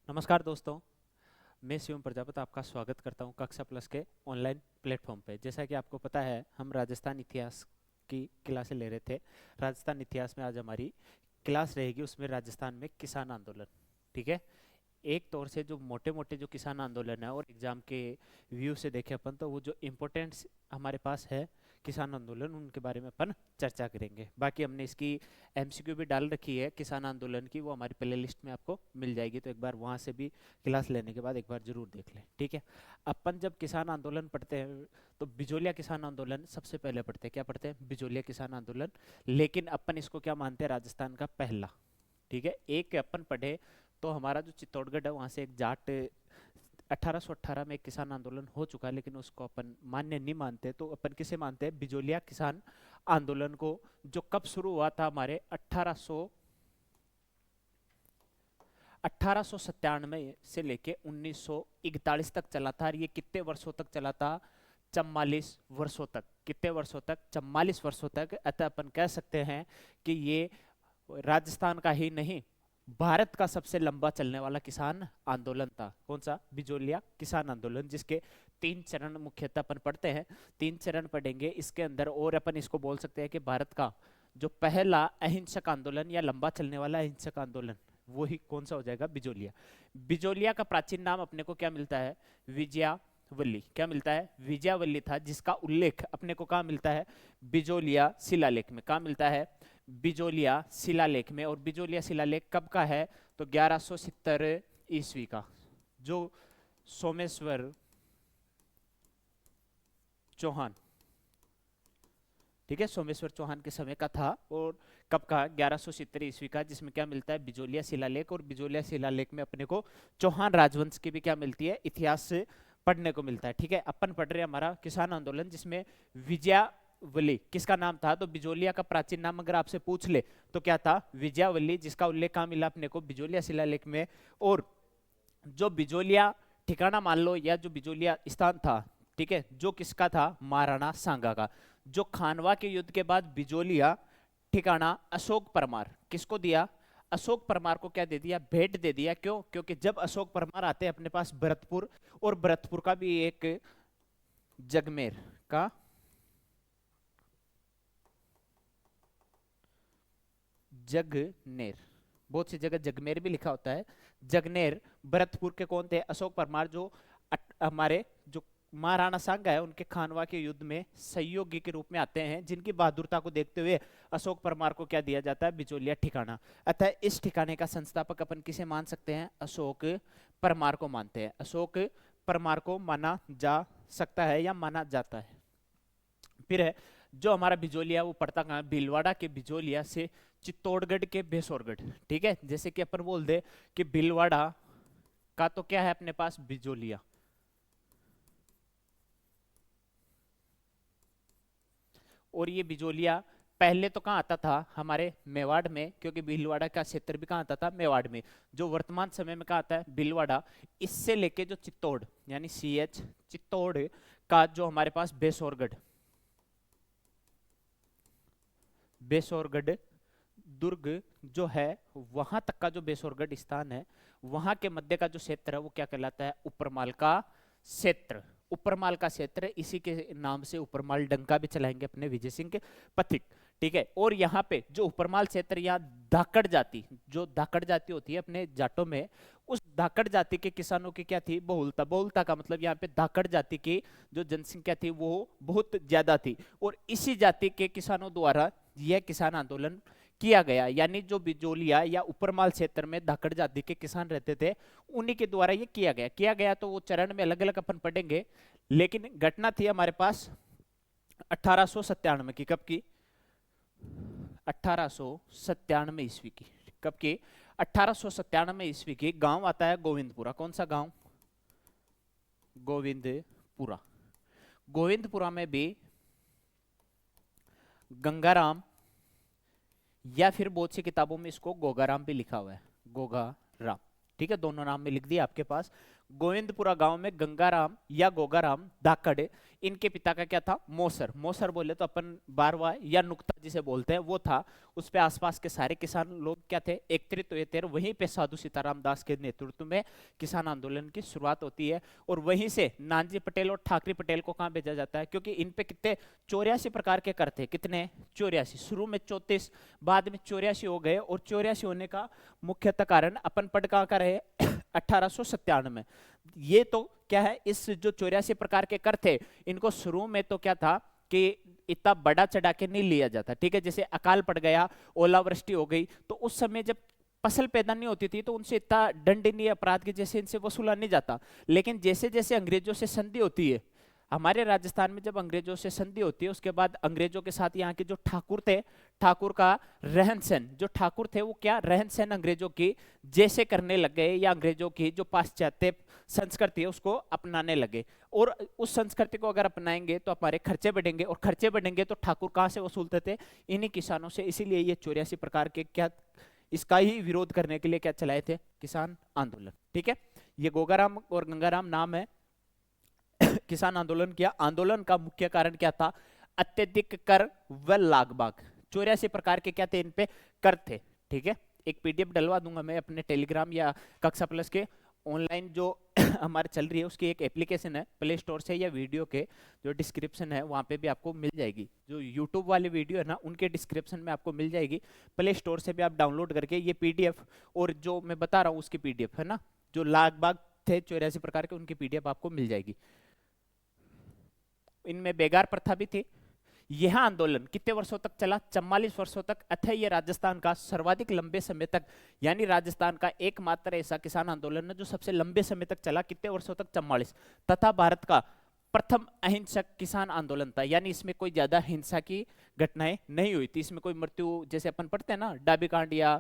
नमस्कार दोस्तों। मैं शिवम प्रजापति आपका स्वागत करता हूं कक्षा प्लस के ऑनलाइन प्लेटफॉर्म पे। जैसा कि आपको पता है, हम राजस्थान इतिहास की क्लासें ले रहे थे। राजस्थान इतिहास में आज हमारी क्लास रहेगी, उसमें राजस्थान में किसान आंदोलन। ठीक है। एक तौर से जो मोटे मोटे जो किसान आंदोलन है और एग्जाम के व्यू से देखें अपन, तो वो जो इम्पोर्टेंट्स हमारे पास है किसान आंदोलन, उनके बारे में अपन चर्चा करेंगे। बाकी हमने इसकी एमसीक्यू भी डाल रखी है किसान आंदोलन की, वो हमारी प्ले लिस्ट में आपको मिल जाएगी, तो एक बार वहाँ से भी क्लास लेने के बाद एक बार जरूर देख लें। ठीक है। अपन जब किसान आंदोलन पढ़ते हैं तो बिजोलिया किसान आंदोलन सबसे पहले पढ़ते हैं। क्या पढ़ते हैं? बिजोलिया किसान आंदोलन। लेकिन अपन इसको क्या मानते हैं? राजस्थान का पहला। ठीक है। एक अपन पढ़े तो हमारा जो चित्तौड़गढ़ है, वहाँ से एक जाट 1818 में एक किसान आंदोलन हो चुका है, लेकिन उसको अपन मान्य नहीं मानते। तो अपन किसे मानते हैं? बिजोलिया किसान आंदोलन को, जो कब शुरू हुआ था? हमारे 1897 से लेके 1941 तक चला था। और ये कितने वर्षों तक चला था? 44 वर्षों तक। कितने वर्षों तक? 44 वर्षों तक। अतः अपन कह सकते हैं कि ये राजस्थान का ही नहीं, भारत का सबसे लंबा चलने वाला किसान आंदोलन था। कौन सा? बिजोलिया किसान आंदोलन, जिसके 3 चरण मुख्यतः अपन पढ़ते हैं। 3 चरण पढ़ेंगे इसके अंदर। और अपन इसको बोल सकते हैं कि भारत का जो पहला अहिंसक आंदोलन या लंबा चलने वाला अहिंसक आंदोलन, वो ही कौन सा हो जाएगा? बिजोलिया। बिजोलिया का प्राचीन नाम अपने को क्या मिलता है? विजयावल्ली। क्या मिलता है? विजयावल्ली था, जिसका उल्लेख अपने को कहाँ मिलता है? बिजोलिया शिलालेख में। कहाँ मिलता है? बिजोलिया शिलालेख में। और बिजोलिया शिलालेख कब का है? तो 1170 ईस्वी का, जो सोमेश्वर चौहान, ठीक है, सोमेश्वर चौहान के समय का था। और कब का? 1170 ईस्वी का, जिसमें क्या मिलता है? बिजोलिया शिलालेख। और बिजोलिया शिलालेख में अपने को चौहान राजवंश की भी क्या मिलती है? इतिहास से पढ़ने को मिलता है। ठीक है। अपन पढ़ रहे हैं हमारा किसान आंदोलन, जिसमें विजयावल्ली किसका नाम था? तो बिजोलिया का प्राचीन नाम अगर आपसे पूछ ले तो क्या था? विजयावल्ली, जिसका उल्लेख कहाँ मिला अपने को? बिजोलिया शिलालेख में। और जो बिजोलिया ठिकाना मान लो, या जो बिजोलिया स्थान था, ठीक है, जो किसका था? महाराणा सांगा का। जो खानवा के युद्ध के बाद बिजोलिया ठिकाना अशोक परमार, किसको दिया? अशोक परमार को क्या दे दिया? भेंट दे दिया। क्यों? क्योंकि जब अशोक परमार आते हैं अपने पास भरतपुर, और भरतपुर का भी एक जगमेर का, जगनेर, बहुत सी जगह जगमेर भी लिखा होता है, जगनेर, भरतपुर के कौन थे? अशोक परमार, जो हमारे जो महाराणा सांगा है उनके खानवा के युद्ध में सहयोगी के रूप में आते हैं, जिनकी बहादुरता को देखते हुए अशोक परमार को क्या दिया जाता है? बिजोलिया ठिकाना। अतः इस ठिकाने का संस्थापक अपन किसे मान सकते हैं? अशोक परमार को मानते हैं। अशोक परमार को माना जा सकता है या माना जाता है। फिर है जो हमारा बिजोलिया, वो पड़ता कहाँ? भीलवाड़ा के बिजोलिया से चित्तौड़गढ़ के बेसोरगढ़। ठीक है। जैसे कि अपन बोल दे कि भीलवाड़ा का तो क्या है अपने पास? बिजोलिया। और ये बिजोलिया पहले तो कहाँ आता था? हमारे मेवाड़ में, क्योंकि भीलवाड़ा का क्षेत्र भी कहाँ आता था? मेवाड़ में। जो वर्तमान समय में कहाँ आता है? भीलवाड़ा। इससे लेके जो चित्तौड़, यानी CH चित्तौड़ का जो हमारे पास बेसोरगढ़, बेसोरगढ़ दुर्ग जो है, वहां तक का जो बेसोरगढ़ स्थान है, वहां के मध्य का जो क्षेत्र है, वो क्या कहलाता है? उपरमाल का क्षेत्र। उपरमाल का क्षेत्र, इसी के नाम से उपरमाल डंका भी चलाएंगे अपने विजय सिंह के पथिक। ठीक है। और यहाँ पे जो उपरमाल क्षेत्र, यहाँ धाकड़ जाति, जो धाकड़ जाति होती है अपने जाटों में, उस धाकड़ जाति के किसानों की क्या थी? बहुलता। बहुलता का मतलब यहाँ पे धाकड़ जाति की जो जनसंख्या थी वो बहुत ज्यादा थी। और इसी जाति के किसानों द्वारा यह किसान आंदोलन किया गया। यानी जो बिजोलिया या उपरमाल क्षेत्र में धाकड़ जाति के किसान रहते थे, उन्हीं के द्वारा ये किया गया। तो वो चरण में अलग अलग अपन पढ़ेंगे। लेकिन घटना थी हमारे पास 1897 की। कब की? 1897 ईस्वी की। कब की? 1897 ईस्वी की। गांव आता है गोविंदपुरा। कौन सा गांव? गोविंदपुरा। गोविंदपुरा में भी गंगाराम, या फिर बहुत सी किताबों में इसको गोगाराम भी लिखा हुआ है। गोगाराम। ठीक है। दोनों नाम में लिख दिया आपके पास। गोविंदपुरा गांव में गंगाराम या गोगाराम धाकड़, इनके पिता का क्या था, मोसर। मोसर बोले तो अपन बारवा या नुक्ता जिसे बोलते हैं वो था। उस पे आसपास के सारे किसान लोग क्या थे, एकत्रित हुए थे। वहीं पे साधु सीताराम दास के नेतृत्व में किसान आंदोलन की शुरुआत होती है। और वहीं से नानजी पटेल और ठाकरे पटेल को कहाँ भेजा जाता है, क्योंकि इन पे कितने 84 प्रकार के कर थे, कितने 84, शुरू में 34, बाद में 84 हो गए। और 84 होने का मुख्यतः कारण अपन पढ़ कहाँ का रहे 1897 में। ये तो क्या है, इस जो 84 प्रकार के कर थे, इनको शुरू में तो क्या था कि इतना बड़ा चढ़ा के नहीं लिया जाता, ठीक है। जैसे अकाल पड़ गया, ओलावृष्टि हो गई, तो उस समय जब फसल पैदा नहीं होती थी तो उनसे इतना दंडनीय अपराध के जैसे इनसे वसूला नहीं जाता। लेकिन जैसे जैसे अंग्रेजों से संधि होती है, हमारे राजस्थान में जब अंग्रेजों से संधि होती है, उसके बाद अंग्रेजों के साथ यहाँ के जो ठाकुर थे, ठाकुर का रहन सहन, जो ठाकुर थे वो क्या रहन सहन अंग्रेजों की जैसे करने लग गए, या अंग्रेजों की जो पाश्चात्य संस्कृति है उसको अपनाने लगे। और उस संस्कृति को अगर अपनाएंगे तो हमारे खर्चे बढ़ेंगे, और खर्चे बढ़ेंगे तो ठाकुर कहाँ से वसूलते थे, इन्हीं किसानों से। इसीलिए ये 84 प्रकार के क्या, इसका ही विरोध करने के लिए क्या चलाए थे, किसान आंदोलन, ठीक है। ये गोगाराम और गंगाराम नाम है किसान आंदोलन किया। आंदोलन का मुख्य कारण क्या था, अत्यधिक कर व लागबाग। 84 प्रकार के क्या थे, इन पे कर थे, ठीक है। एक पीडीएफ डलवा दूंगा मैं अपने टेलीग्राम या कक्षा प्लस के ऑनलाइन जो हमारे चल रही है, उसकी एक एप्लीकेशन है प्ले स्टोर से, या वीडियो के जो डिस्क्रिप्शन है वहां पे भी आपको मिल जाएगी। जो यूट्यूब वाली वीडियो है ना, उनके डिस्क्रिप्शन में आपको मिल जाएगी। प्ले स्टोर से भी आप डाउनलोड करके ये पीडीएफ, और जो मैं बता रहा हूँ उसकी पीडीएफ है ना, जो लागबाग थे 84 प्रकार के, उनकी पीडीएफ आपको मिल जाएगी। इनमें बेगार प्रथा भी थी। यह आंदोलन कितने वर्षों तक चला, 44 वर्षों तक, अतः यह राजस्थान का सर्वाधिक लंबे समय तक, यानी राजस्थान का एकमात्र ऐसा किसान आंदोलन है जो सबसे लंबे समय तक चला। कितने वर्षों तक, 44, तथा भारत का प्रथम अहिंसक किसान आंदोलन था। यानी इसमें कोई ज्यादा हिंसा की घटनाएं नहीं हुई थी, इसमें कोई मृत्यु जैसे अपन पढ़ते हैं ना डाबी कांड या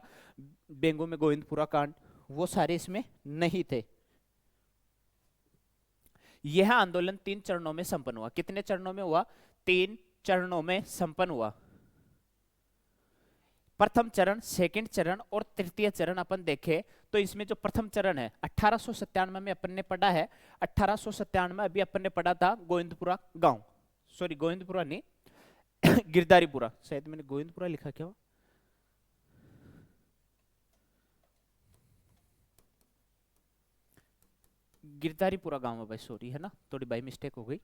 बेंगू में गोविंदपुरा कांड, वो सारे इसमें नहीं थे। यह आंदोलन 3 चरणों में संपन्न हुआ। कितने चरणों में हुआ, 3 चरणों में संपन्न हुआ। प्रथम चरण, सेकंड चरण और तृतीय चरण अपन देखें तो इसमें जो प्रथम चरण है 1897 में अपन ने पढ़ा है। 1897 में अभी अपन ने पढ़ा था गोविंदपुरा गांव, सॉरी गोविंदपुरा नहीं गिरधारीपुरा, शायद मैंने गोविंदपुरा लिखा क्या, गिरधारीपुरा गांव है भाई, सॉरी है ना, थोड़ी भाई मिस्टेक हो गई।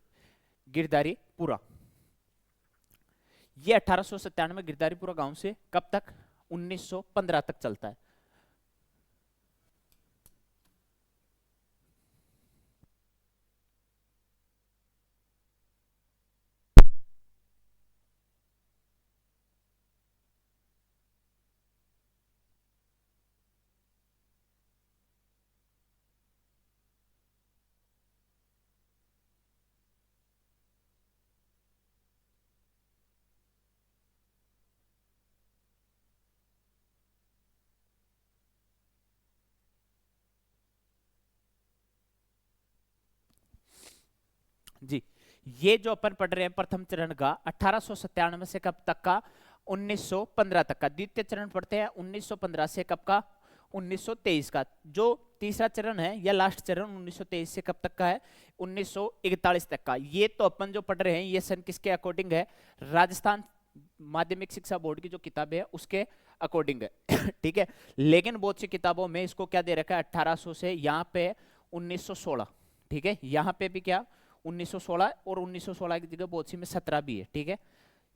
गिरधारीपुरा, ये 1897 में गिरधारीपुरा गांव से कब तक, 1915 तक चलता है। जी, ये जो अपन पढ़ रहे हैं प्रथम चरण का 1897 से कब तक का, 1915 तक का। द्वितीय चरण पढ़ते हैं 1915 से कब का, 1923 का। जो तीसरा चरण है या लास्ट चरण 1923 से कब तक का है, 1941 तक का। ये तो अपन जो पढ़ रहे हैं ये सन किसके अकॉर्डिंग है, राजस्थान माध्यमिक शिक्षा बोर्ड की जो किताबें है उसके अकॉर्डिंग है ठीक है। लेकिन बहुत सी किताबों में इसको क्या दे रखा है, 1800 से यहाँ पे 1916, ठीक है। यहाँ पे भी क्या 1916, और 1916 की जगह बहुत सी में 17 भी है, ठीक है।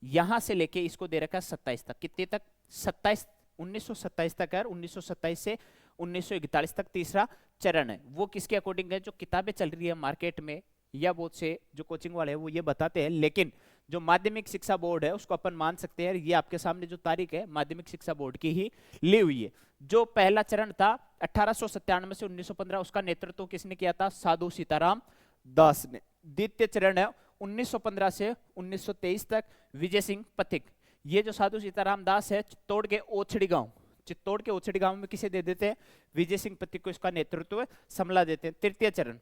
यहां से लेके इसको दे रखा है 27 तक। कितने तक, 27, 1927 तक है। 1927 से 1941 तक तीसरा चरण है। वो किसके अकॉर्डिंग है, जो किताबें चल रही है मार्केट में या बहुत से जो कोचिंग वाले हैं वो ये बताते हैं, लेकिन जो माध्यमिक शिक्षा बोर्ड है उसको अपन मान सकते हैं। ये आपके सामने जो तारीख है माध्यमिक शिक्षा बोर्ड की ही ली हुई है। जो पहला चरण था 1897 से 1915, उसका नेतृत्व किसने किया था, साधु सीताराम दास ने। द्वितीय चरण है 1915 से 1923 तक, विजय सिंह पथिक। ये जो साधु सीताराम दास है चित्तौड़ के ओछड़ी गांव, चित्तौड़ के ओछड़ी गांव में किसे दे देते हैं, विजय सिंह पथिक को इसका नेतृत्व संभला देते हैं। तृतीय चरण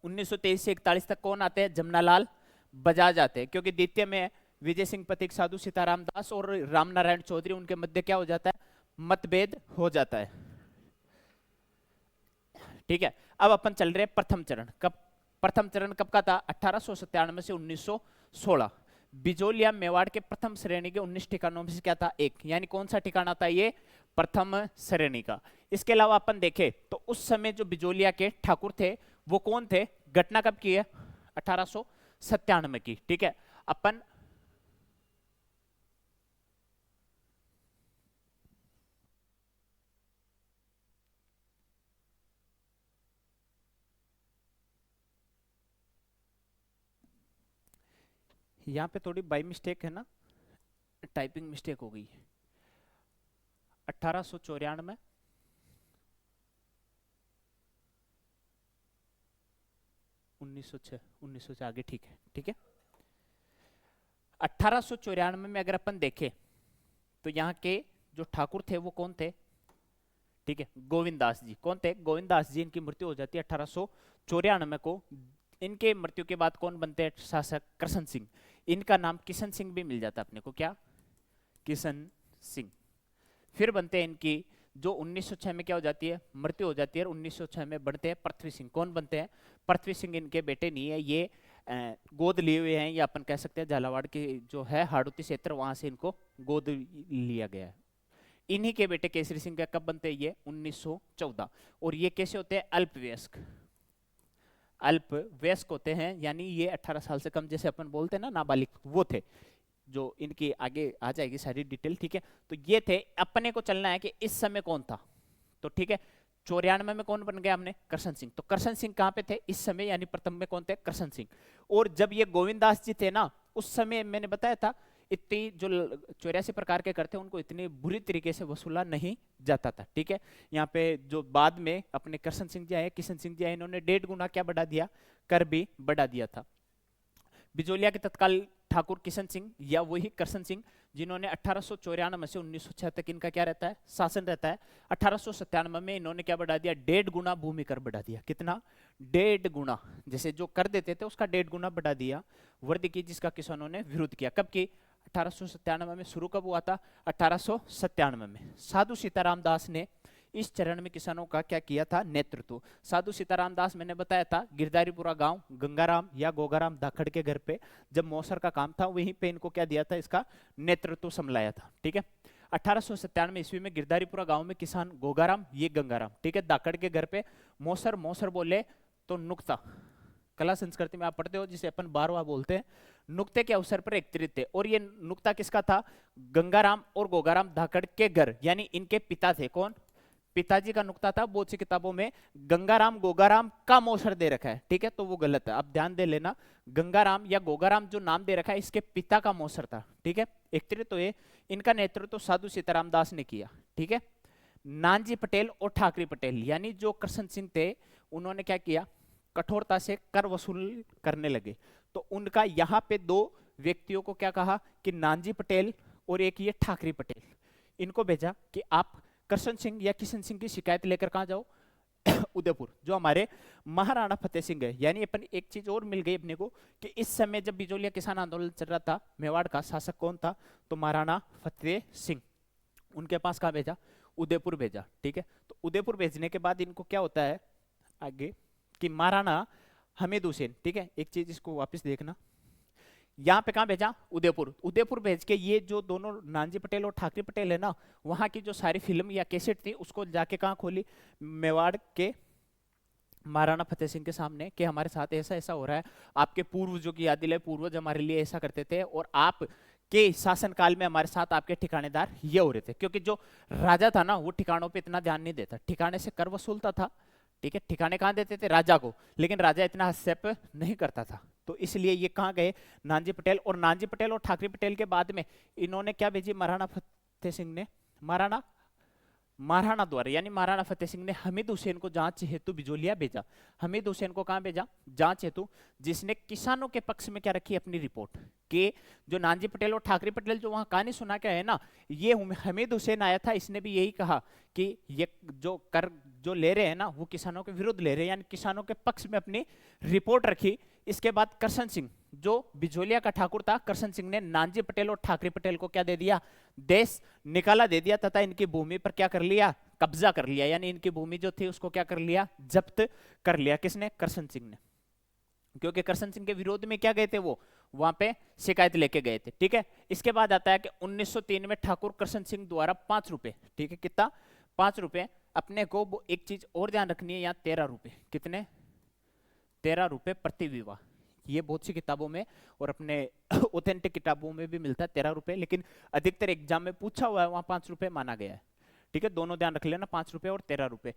1923 से 41 तक कौन आते हैं, जमनालाल बजाज आते हैं। क्योंकि द्वितीय में विजय सिंह पथिक, साधु सीताराम दास और रामनारायण चौधरी, उनके मध्य क्या हो जाता है, मतभेद हो जाता है, ठीक है। अब अपन चल रहे प्रथम चरण। कब प्रथम चरण कब का था? 1897 से 1916। बिजोलिया मेवाड़ के प्रथम श्रेणी के 19 ठिकानों में से क्या था? एक। यानी कौन सा ठिकाना था ये? प्रथम श्रेणी का। इसके अलावा अपन देखें तो उस समय जो बिजोलिया के ठाकुर थे वो कौन थे? घटना कब की है? 1897 की। ठीक है, अपन यहाँ पे थोड़ी बाई मिस्टेक है ना, टाइपिंग मिस्टेक हो गई। 1894, 1906, 1900 से आगे। ठीक है, ठीक है। 1894 में अगर अपन देखें तो यहाँ के जो ठाकुर थे वो कौन थे? ठीक है, गोविंद दास जी। कौन थे? गोविंद दास जी। इनकी मृत्यु हो जाती है 1894 को। इनके मृत्यु के बाद कौन बनते हैं शासक? कृष्ण सिंह। इनका नाम किशन सिंह भी मिल जाता है अपने को। क्या? किशन सिंह। फिर बनते हैं इनकी जो 1906 में क्या हो जाती है? मृत्यु हो जाती है। 1906 में बढ़ते हैं पृथ्वी सिंह। कौन बनते हैं? पृथ्वी सिंह इनके बेटे नहीं है, ये गोद लिए हुए हैं, या अपन कह सकते हैं झालावाड़ की जो है हाड़ौती क्षेत्र, वहां से इनको गोद लिया गया है। इन्हीं के बेटे केसरी सिंह का कब बनते हैं? ये 1914। और ये कैसे होते हैं? अल्पवयस्क। अल्पवयस्क होते हैं, यानी ये 18 साल से कम, जैसे अपन बोलते हैं ना नाबालिग, वो थे। जो इनकी आगे आ जाएगी सारी डिटेल। ठीक है, तो ये थे। अपने को चलना है कि इस समय कौन था। तो ठीक है, 94 में कौन बन गया हमने? कृष्ण सिंह। तो कृष्ण सिंह कहां पे थे इस समय? यानी प्रथम में कौन थे? कृष्ण सिंह। और जब ये गोविंद दास जी थे ना, उस समय मैंने बताया था इतनी जो 84 प्रकार के करते उनको इतनी बुरी तरीके से वसूला नहीं जाता था। ठीक है, यहाँ पे जो बाद में अपने कृष्ण सिंह जी आए, किशन सिंह जी आए, इन्होंने 1.5 गुना क्या बढ़ा दिया? कर भी बढ़ा दिया था। बिजोलिया के तत्काल ठाकुर किशन सिंह या वही कृष्ण सिंह, जिन्होंने 1894 से 1906 तक इनका क्या रहता है? शासन रहता है। 1897 में इन्होंने क्या बढ़ा दिया? 1.5 गुना भूमि कर बढ़ा दिया। कितना? 1.5 गुना। जैसे जो कर देते थे उसका 1.5 गुना बढ़ा दिया। वृद्धि की जिसका किसानों ने विरोध किया। कब की? 1897 में। शुरू कब हुआ था? 1897 में। साधु सीताराम दास ने इस चरण में किसानों का क्या किया था? नेतृत्व। साधु सीताराम दास मैंने बताया था गिरधारीपुरा गांव, गंगाराम या गोगाराम धाकड़ के घर पे जब मौसर का काम था, वहीं पे इनको क्या दिया था? इसका नेतृत्व संभलाया था। ठीक है, 1897 ईस्वी में गिरधारीपुरा गांव में किसान गोगाराम, ये गंगाराम, ठीक है, धाकड़ के घर पे मौसर। मौसर बोले तो नुक्ता, कला संस्कृति में आप पढ़ते हो, जिसे अपन बारवा बोलते हैं। नुक्ते के अवसर पर एकत्रित थे। और ये नुक्ता किसका था? गंगाराम और गोगाराम धाकड़ के घर, यानी इनके पिता थे। कौन? पिताजी का नुक्ता था। बहुत सी किताबों में गंगाराम गोगाराम का मौसर दे रखा है। ठीक है, तो वो गलत है, आप ध्यान दे लेना। गंगाराम या गोगाराम जो नाम दे रखा है, इसके पिता का मौसर था। ठीक है, एकत्रित हुए। इनका नेतृत्व तो साधु सीताराम दास ने किया। ठीक है, नानजी पटेल और ठाकरे पटेल, यानी जो कृष्ण सिंह थे, उन्होंने क्या किया? कठोरता से कर वसूल करने लगे। तो उनका यहाँ पे 2 व्यक्तियों को क्या कहा कि नानजी पटेल और एक ये ठाकरे पटेल, इनको भेजा कि आप कृष्ण सिंह या किशन सिंह की शिकायत लेकर कहां जाओ? उदयपुर। जो हमारे महाराणा फतेह सिंह है। यानी अपन एक चीज और मिल गई अपने को कि इस समय जब बिजोलिया किसान आंदोलन चल रहा था, मेवाड़ का शासक कौन था? तो महाराणा फतेह सिंह। उनके पास कहां भेजा? उदयपुर भेजा। ठीक है, तो उदयपुर भेजने के बाद इनको क्या होता है आगे कि महाराणा हमीद हुसैन, ठीक है, एक चीज इसको वापस देखना, यहाँ पे कहाँ भेजा? उदयपुर। उदयपुर भेज के ये जो दोनों नानजी पटेल और ठाकरे पटेल है ना, वहां की जो सारी फिल्म या कैसेट थी उसको जाके कहाँ खोली? मेवाड़ के महाराणा फतेह सिंह के सामने कि हमारे साथ ऐसा ऐसा हो रहा है, आपके पूर्वजों की याद दिलाए, पूर्वज हमारे लिए ऐसा करते थे और आप के शासन काल में हमारे साथ आपके ठिकानेदार ये हो रहे थे। क्योंकि जो राजा था ना, वो ठिकानों पे इतना ध्यान नहीं देता, ठिकाने से कर वसूलता था। ठीक है, ठिकाने कहाँ देते थे? राजा को, लेकिन राजा इतना हस्तक्षेप नहीं करता था। तो इसलिए ये कहाँ गए? नानजी पटेल। और नानजी पटेल और ठाकरे पटेल के बाद में इन्होंने क्या भेजी? महाराणा फतेह सिंह ने महाराणा द्वारा, यानी महाराणा फतेह सिंह ने हमीद हुसैन को जांच हेतु बिजोलिया भेजा। हमीद हुसैन को कहां भेजा? जांच हेतु, जिसने किसानों के पक्ष में क्या रखी? अपनी रिपोर्ट कि जो नानजी पटेल और ठाकरे पटेल जो वहां कहानी सुना के है ना, ये हमीद हुसैन आया था, इसने भी यही कहा कि ये जो कर जो ले रहे हैं ना, वो किसानों के विरुद्ध ले रहे हैं, यानी किसानों के पक्ष में अपनी रिपोर्ट रखी। इसके बाद करशन सिंह जो बिजोलिया का ठाकुर था, करशन सिंह ने नानजी पटेल और ठाकरे पटेल को क्या दे दिया, देश निकाला दे दिया तथा इनकी भूमि पर क्या कर लिया, कब्जा कर लिया। यानी इनकी भूमि जो थी उसको क्या कर लिया, जब्त कर लिया। किसने, करशन सिंह ने, क्योंकि करशन सिंह के विरोध में क्या गए थे, वो वहां पे शिकायत लेके गए थे। ठीक है, इसके बाद आता है कि 1903 में ठाकुर करशन सिंह द्वारा 5 रुपए, ठीक है कितना, 5 रुपए, अपने को वो एक चीज और ध्यान रखनी है, यहाँ 13 रुपए, कितने, 13 रुपए प्रति विवाह। ये बहुत सी किताबों में और अपने ऑथेंटिक किताबों में भी मिलता है 13 रुपए, लेकिन अधिकतर एग्जाम में पूछा हुआ है वहां 5 रुपए माना गया है। ठीक है, दोनों ध्यान रख लेना, 5 रुपए और 13 रुपए।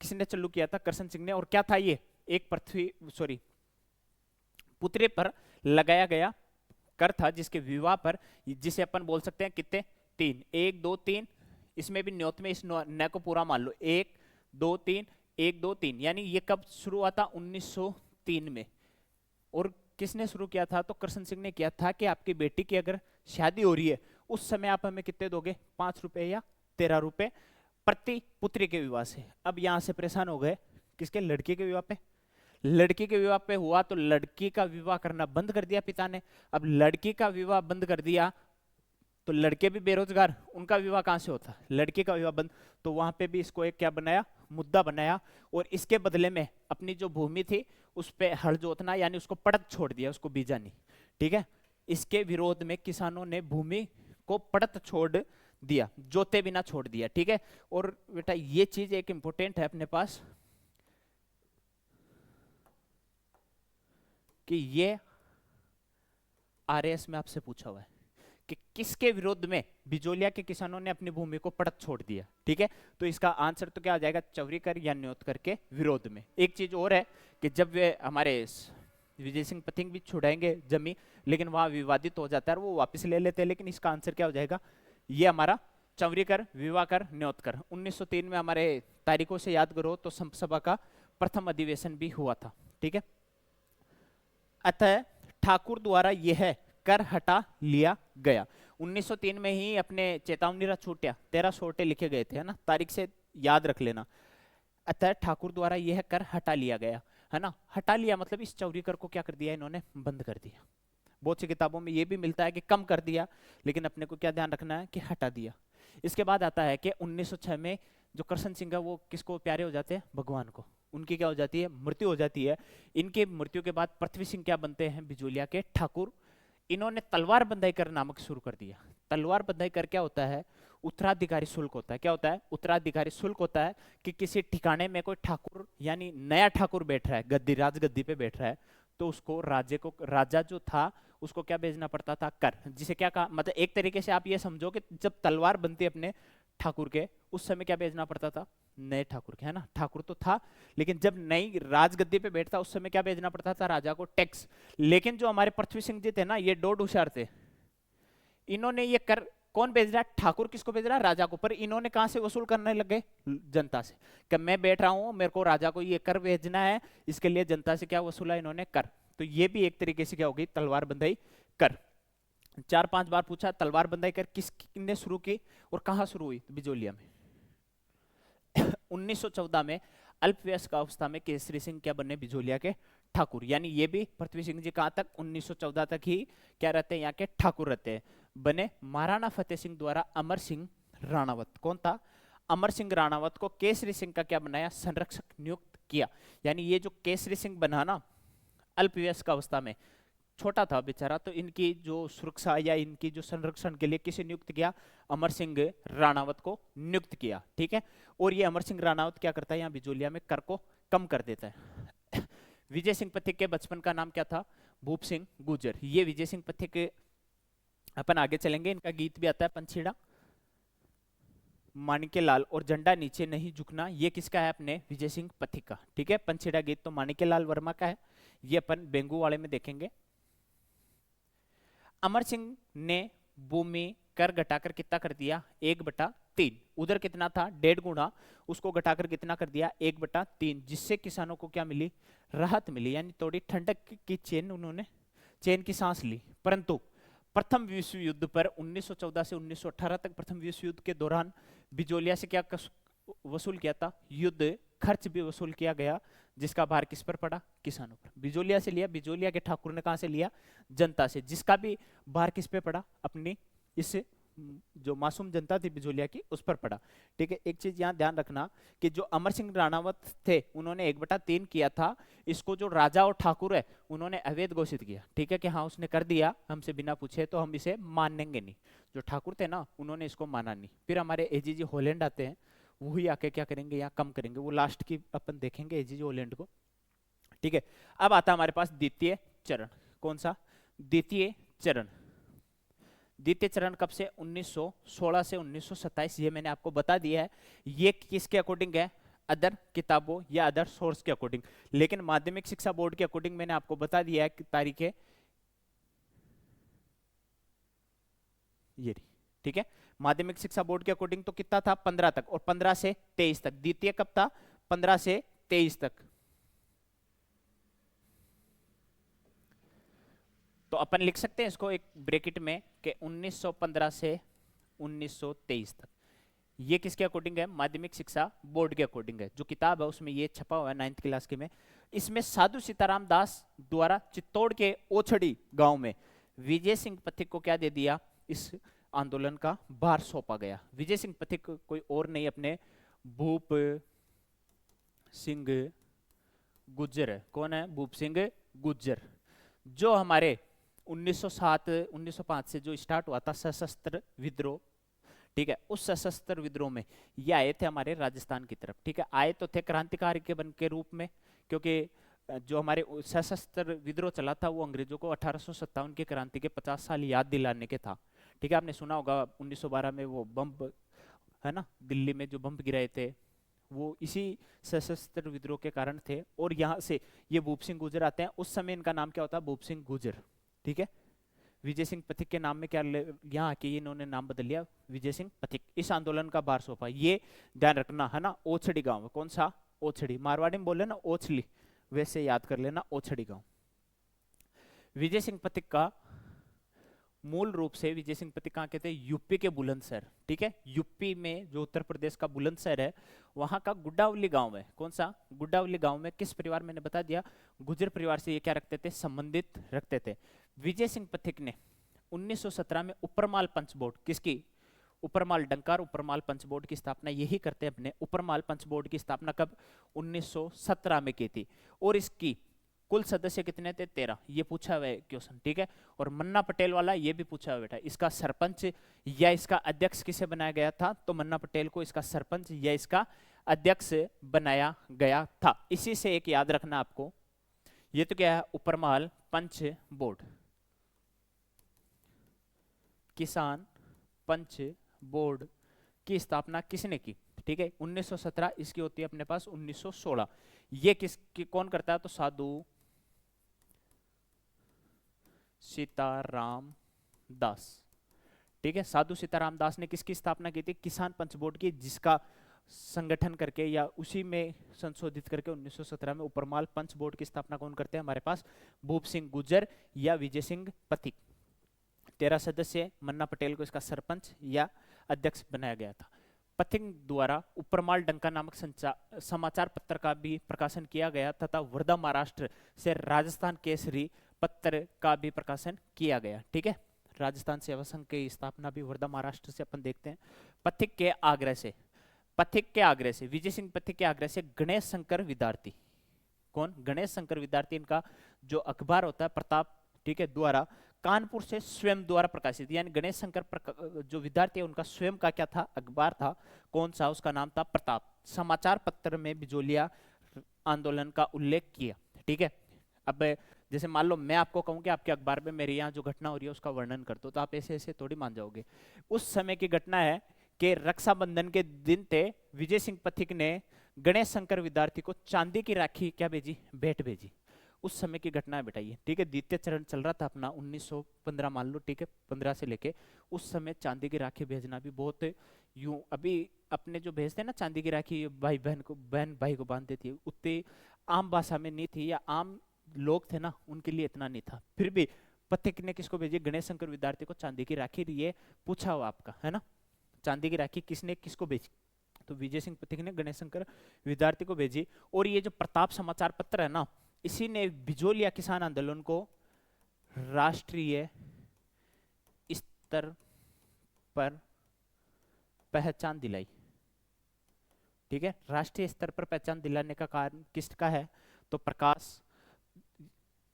किसने चालू किया था, करशन सिंह ने। और क्या था ये, एक पुतरे पर लगाया गया कर था, जिसके विवाह पर, जिसे अपन बोल सकते हैं कितने, 3, 1 2 3, इसमें भी न्योत में इस न को पूरा मान लो, 1 2 3, 1 2 3। यानी ये कब शुरू हुआ था, 1903 में। और किसने शुरू किया था, तो करशन सिंह ने किया था कि आपकी बेटी की अगर शादी हो रही है उस समय आप हमें कितने दोगे, 5 रुपए या 13 रुपए प्रति पुत्री के विवाह से। अब यहां से परेशान हो गए, किसके, लड़की के विवाह पे। लड़की के विवाह पे हुआ तो लड़की का विवाह करना बंद कर दिया पिता ने। अब लड़की का विवाह बंद कर दिया तो लड़के भी बेरोजगार, उनका विवाह कहां से होता, लड़की का विवाह बंद। तो वहां पे भी इसको एक क्या बनाया, मुद्दा बनाया, और इसके बदले में अपनी जो भूमि थी उस पे हल जोतना, यानी उसको पड़त छोड़ दिया, उसको बीजा नहीं। ठीक है, इसके विरोध में किसानों ने भूमि को पड़त छोड़ दिया, जोते बिना छोड़ दिया। ठीक है, और बेटा ये चीज एक इंपॉर्टेंट है अपने पास कि ये आरएएस में आपसे पूछा हुआ है कि किसके विरोध में बिजोलिया के किसानों ने अपनी भूमि को पड़त छोड़ दिया। ठीक है, तो इसका आंसर तो क्या आ जाएगा, चौरीकर या न्योतकर के विरोध में। एक चीज और है कि जब वे हमारे विजय सिंह पथिक भी छुड़ाएंगे जमी, लेकिन वहां विवादित हो जाता है और वो वापस ले लेते हैं, लेकिन इसका आंसर क्या हो जाएगा, ये हमारा चौरीकर, विवाकर, न्योतकर। 1903 में हमारे तारीखों से याद करो तो संप सभा का प्रथम अधिवेशन भी हुआ था। ठीक है, अतः ठाकुर द्वारा यह कर हटा लिया गया। 1903 में ही अपने चेतावनी छूटा, 13 छोटे लिखे गए थे, है ना, तारीख से याद रख लेना। अतः ठाकुर द्वारा यह कर हटा लिया गया, है ना, हटा लिया मतलब इस चौरीकर को क्या कर दिया इन्होंने, बंद कर दिया। बहुत सी किताबों में यह भी मिलता है कि कम कर दिया, लेकिन अपने को क्या ध्यान रखना है कि हटा दिया। इसके बाद आता है कि 1906 में जो करशन सिंह है वो किसको प्यारे हो जाते हैं, भगवान को। उनकी क्या हो जाती है, मृत्यु हो जाती है। इनके मृत्यु के बाद पृथ्वी सिंह क्या बनते हैं, बिजोलिया के ठाकुर। इन्होंने तलवार बंदाई कर नामक शुरू कर दिया। तलवार बंदाई कर क्या होता है, उत्तराधिकारी शुल्क होता है। क्या होता है, उत्तराधिकारी शुल्क होता है कि किसी ठिकाने में कोई ठाकुर यानी नया ठाकुर बैठ रहा है, गद्दी राजगद्दी पे बैठ रहा है, तो उसको राजा जो था उसको क्या भेजना पड़ता था, कर। जिसे क्या कहा, मतलब एक तरीके से आप ये समझो कि जब तलवार बनती है अपने ठाकुर के, उस समय क्या भेजना पड़ता था, नए ठाकुर के, है ना, ठाकुर तो था, लेकिन जब नई राजगद्दी पे बैठता उस समय क्या भेजना पड़ता था, राजा को टैक्स। लेकिन जो हमारे पृथ्वी सिंह जी थे ना, ये डोड होशियार थे, इन्होंने ये कर कौन भेज रहा है, ठाकुर किसको भेज रहा है, राजा को। पर इन्होंने कहां से वसूल करने लगे, जनता से। कि मैं बैठ रहा हूं, मेरे को राजा को ये कर भेजना है, इसके लिए जनता से क्या वसूला इन्होंने, कर। तो ये भी एक तरीके से क्या होगी, तलवार बंदाई कर। 4-5 बार पूछा तलवार बंदाई कर किसने शुरू की और कहां शुरू हुई, बिजोलिया में। 1914 में अल्पवयस्क अवस्था में केसरी सिंह क्या बने, बिजोलिया के ठाकुर। यानी ये भी पृथ्वी सिंह जी कहां तक, 1914 तक ही क्या रहते हैं, यहाँ के ठाकुर रहते हैं। बने महाराणा फतेह सिंह द्वारा अमर सिंह राणावत, कौन था, अमर सिंह राणावत को केसरी सिंह का क्या बनाया, संरक्षक नियुक्त किया। यानी ये जो केसरी सिंह बना ना, अल्पवयस्क अवस्था में, छोटा था बेचारा, तो इनकी जो सुरक्षा या इनकी जो संरक्षण के लिए किसे नियुक्त किया, अमर सिंह राणावत को नियुक्त किया। ठीक है, और ये अमर सिंह राणावत क्या करता है, यहाँ बिजोलिया में कर को कम कर देता है। विजय सिंह पथिक के बचपन का नाम क्या था, भूप सिंह गुर्जर। ये विजय सिंह पथिक, अपन आगे चलेंगे, इनका गीत भी आता है, पंछीड़ा माणिक्य लाल और झंडा नीचे नहीं झुकना, ये किसका है, अपने विजय सिंह पथिक का। ठीक है, पंछीड़ा गीत तो माणिक्य लाल वर्मा का है, ये अपन बेंगू वाले में देखेंगे। अमर सिंह ने भूमि कर घटाकर कितना कर दिया, 1/3। उधर कितना था, 1.5 गुना, उसको घटाकर कितना कर दिया, 1/3, जिससे किसानों को क्या मिली, राहत मिली। यानी थोड़ी ठंडक की चैन, उन्होंने चैन की सांस ली। परंतु प्रथम विश्व युद्ध पर 1914 से 1918 तक प्रथम विश्व युद्ध के दौरान बिजोलिया से क्या वसूल किया था, युद्ध खर्च भी वसूल किया गया, जिसका भार किस पर पड़ा? किसानों पर। बिजोलिया से लिया, बिजोलिया के ठाकुर ने कहां से लिया? जनता से, जिसका भी भार किस पे पड़ा? अपनी इस जो मासूम जनता थी बिजोलिया की, उस पर पड़ा। ठीक है, एक चीज यहाँ ध्यान रखना कि जो अमर सिंह राणावत थे उन्होंने 1/3 किया था, इसको जो राजा और ठाकुर है उन्होंने अवैध घोषित किया। ठीक है, कि हाँ उसने कर दिया हमसे बिना पूछे तो हम इसे मानेंगे नहीं। जो ठाकुर थे ना उन्होंने इसको माना नहीं। फिर हमारे एजीजी हॉलैंड आते हैं, वही आके क्या करेंगे, यहाँ कम करेंगे, वो लास्ट की अपन देखेंगे एजीजी हॉलैंड को। ठीक है, अब आता हमारे पास द्वितीय चरण। कौन सा? द्वितीय चरण। द्वितीय चरण कब से? 1916 से 1927। ये मैंने आपको बता दिया है। ये किसके अकॉर्डिंग है? अदर किताबों या अदर सोर्स के अकॉर्डिंग। लेकिन माध्यमिक शिक्षा बोर्ड के अकॉर्डिंग मैंने आपको बता दिया है कि तारीखें ये रही। ठीक है, माध्यमिक शिक्षा बोर्ड के अकॉर्डिंग तो कितना था? 15 तक, और 15 से 23 तक। द्वितीय कब था? 15 से 23 तक। तो अपन लिख सकते हैं इसको एक ब्रैकेट में कि 1915 से 1923 तक। ये किसके अकॉर्डिंग है? माध्यमिक शिक्षा बोर्ड के अकॉर्डिंग है। जो किताब है उसमें ये छपा हुआ है 9th क्लास के में। इसमें साधु सीताराम दास द्वारा चित्तौड़ के ओछड़ी गांव में विजय सिंह पथिक को क्या दे दिया? इस आंदोलन का भार सौंपा गया। विजय सिंह पथिक कोई और नहीं, अपने भूप सिंह गुज्जर है। कौन है? भूप सिंह गुज्जर, जो हमारे 1907 1905 से जो स्टार्ट हुआ था सशस्त्र विद्रोह। ठीक है, उस सशस्त्र विद्रोह में ये आए थे हमारे राजस्थान की तरफ। ठीक है, आए तो थे क्रांतिकारी के बन के रूप में, क्योंकि जो हमारे सशस्त्र विद्रोह चला था वो अंग्रेजों को 1857 की क्रांति के 50 साल याद दिलाने के था। ठीक है, आपने सुना होगा 1912 में वो बम है ना, दिल्ली में जो बम गिराए थे, वो इसी सशस्त्र विद्रोह के कारण थे। और यहाँ से ये भूप सिंह गुर्जर आते हैं। उस समय इनका नाम क्या होता है? भूप सिंह गुर्जर। ठीक है, विजय सिंह पथिक के नाम में क्या यहाँ आके इन्होंने नाम बदल लिया, विजय सिंह पथिक। इस आंदोलन का भार सौंपा, ये ध्यान रखना है ना। ओछड़ी गांव, कौन सा? ओछड़ी। मारवाड़ी में बोले ना ओछली, वैसे याद कर लेना, ओछड़ी गांव। विजय सिंह पथिक का मूल रूप से विजय सिंह पथिक कहाँ के थे? यूपी के बुलंदशहर। ठीक है, यूपी में जो उत्तर प्रदेश का बुलंदशहर है वहां का गुड्डावली गांव है। कौन सा? गुड्डावली गांव में किस परिवार? मैंने बता दिया, गुर्जर परिवार से ये क्या रखते थे? संबंधित रखते थे। विजय सिंह पथिक ने 1917 में उपरमाल पंच बोर्ड, किसकी? उपरमाल डंकार उपरमाल पंच बोर्ड की स्थापना यही करते हैं अपने। उपरमाल पंच बोर्ड की स्थापना कब? 1917 में की थी। और इसकी कुल सदस्य कितने थे? 13। ये पूछा हुआ है क्वेश्चन। ठीक है, और मन्ना पटेल वाला ये भी पूछा हुआ बेटा, इसका सरपंच या इसका अध्यक्ष किसे बनाया गया था? तो मन्ना पटेल को इसका सरपंच या इसका अध्यक्ष बनाया गया था। इसी से एक याद रखना आपको, ये तो क्या है? उपरमाल पंच बोर्ड, किसान पंच बोर्ड की स्थापना किसने की? ठीक है, 1917। इसकी होती है अपने पास 1916। ये कौन करता है? तो साधु सीताराम दास। ठीक है, साधु सीताराम दास ने किसकी स्थापना की थी? किसान पंच बोर्ड की, जिसका संगठन करके या उसी में संशोधित करके 1917 में उपरमाल पंच बोर्ड की स्थापना कौन करते हैं? हमारे पास भूप सिंह गुर्जर या विजय सिंह पथिक। 13 सदस्य, मन्ना पटेल को इसका सरपंच या अध्यक्ष बनाया गया था। पथिक द्वारा उपरमाल डंका नामक समाचार पत्र का भी प्रकाशन किया गया तथा वर्धा महाराष्ट्र से राजस्थान केसरी पत्र का भी प्रकाशन किया गया। ठीक है, राजस्थान सेवा संघ की स्थापना भी वर्धा महाराष्ट्र से अपन देखते हैं। पथिक के आग्रह से, विजय सिंह पथिक के आग्रह से गणेश शंकर विद्यार्थी, कौन? गणेश शंकर विद्यार्थी, इनका जो अखबार होता है प्रताप, ठीक है, द्वारा कानपुर से स्वयं द्वारा प्रकाशित, यानी गणेश शंकर जो विद्यार्थी है उनका स्वयं का क्या था? अखबार था। कौन सा? उसका नाम था प्रताप। समाचार पत्र में बिजोलिया आंदोलन का उल्लेख किया। ठीक है, अब जैसे मान लो मैं आपको कहूं कि आपके अखबार में मेरे यहाँ जो घटना हो रही है उसका वर्णन कर दो, तो आप ऐसे ऐसे थोड़ी मान जाओगे। उस समय की घटना है कि रक्षाबंधन के दिन थे, विजय सिंह पथिक ने गणेश शंकर विद्यार्थी को चांदी की राखी क्या भेजी? भेंट भेजी। उस समय की घटना है बेटा ये। ठीक है, द्वितीय चरण चल रहा था अपना 1915 मान लो। ठीक है, 15 से लेके उस समय चांदी की राखी भेजना भी बहुत यूं, अभी अपने जो भेजते हैं ना चांदी की राखी, भाई बहन को, बहन भाई को बांध देती है, उतनी आम भाषा में नहीं थी, या आम लोग थे ना उनके लिए इतना नहीं था। फिर भी पथिक ने किसको भेजी? गणेश शंकर विद्यार्थी को चांदी की राखी। ये पूछा हुआ आपका है ना, चांदी की राखी किसने किसको भेजी? तो विजय सिंह पथिक ने गणेश शंकर विद्यार्थी को भेजी। और ये जो प्रताप समाचार पत्र है ना, इसी ने बिजोलिया किसान आंदोलन को राष्ट्रीय स्तर पर पहचान दिलाई। ठीक है, राष्ट्रीय स्तर पर पहचान दिलाने का कारण किसका है? तो प्रकाश,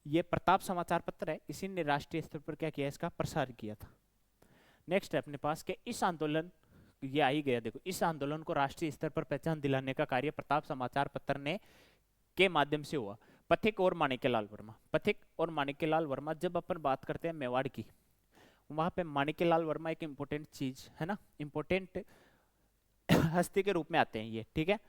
ये प्रताप समाचार पत्र है, इसी ने राष्ट्रीय स्तर पर क्या किया, इसका प्रसार किया था। नेक्स्ट है अपने पास के इस आंदोलन, ये आ ही गया देखो, इस आंदोलन को राष्ट्रीय स्तर पर पहचान दिलाने का कार्य प्रताप समाचार पत्र ने के माध्यम से हुआ। पथिक और माणिक्यलाल वर्मा, पथिक और माणिक्यलाल वर्मा, जब अपन बात करते हैं मेवाड़ की, वहां पे माणिक्यलाल वर्मा एक इंपॉर्टेंट चीज है ना, इंपॉर्टेंट हस्ती के रूप में आते हैं ये। ठीक है,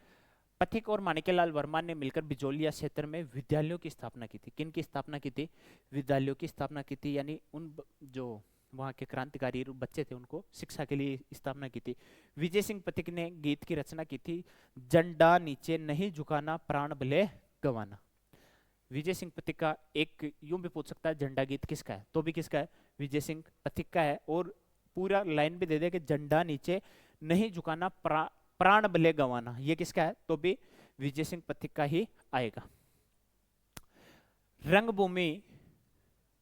पथिक और माणिक्यलाल वर्मा ने मिलकर बिजोलिया क्षेत्र में विद्यालयों की स्थापना की थी। किन की स्थापना की थी? विद्यालयों की स्थापना की थी, यानी उन जो वहाँ के क्रांतिकारी बच्चे थे उनको शिक्षा के लिए स्थापना की थी। विजय सिंह पथिक ने गीत की रचना की थी, झंडा नीचे नहीं झुकाना प्राण भले गंवाना। विजय सिंह पथिक का एक यूं भी पूछ सकता है झंडा गीत किसका है, तो भी किसका है? विजय सिंह पथिक का है। और पूरा लाइन भी दे दे कि झंडा नीचे नहीं झुकाना प्राण भले गंवाना, ये किसका है? तो भी विजय सिंह पथिक का ही आएगा। रंगभूमि,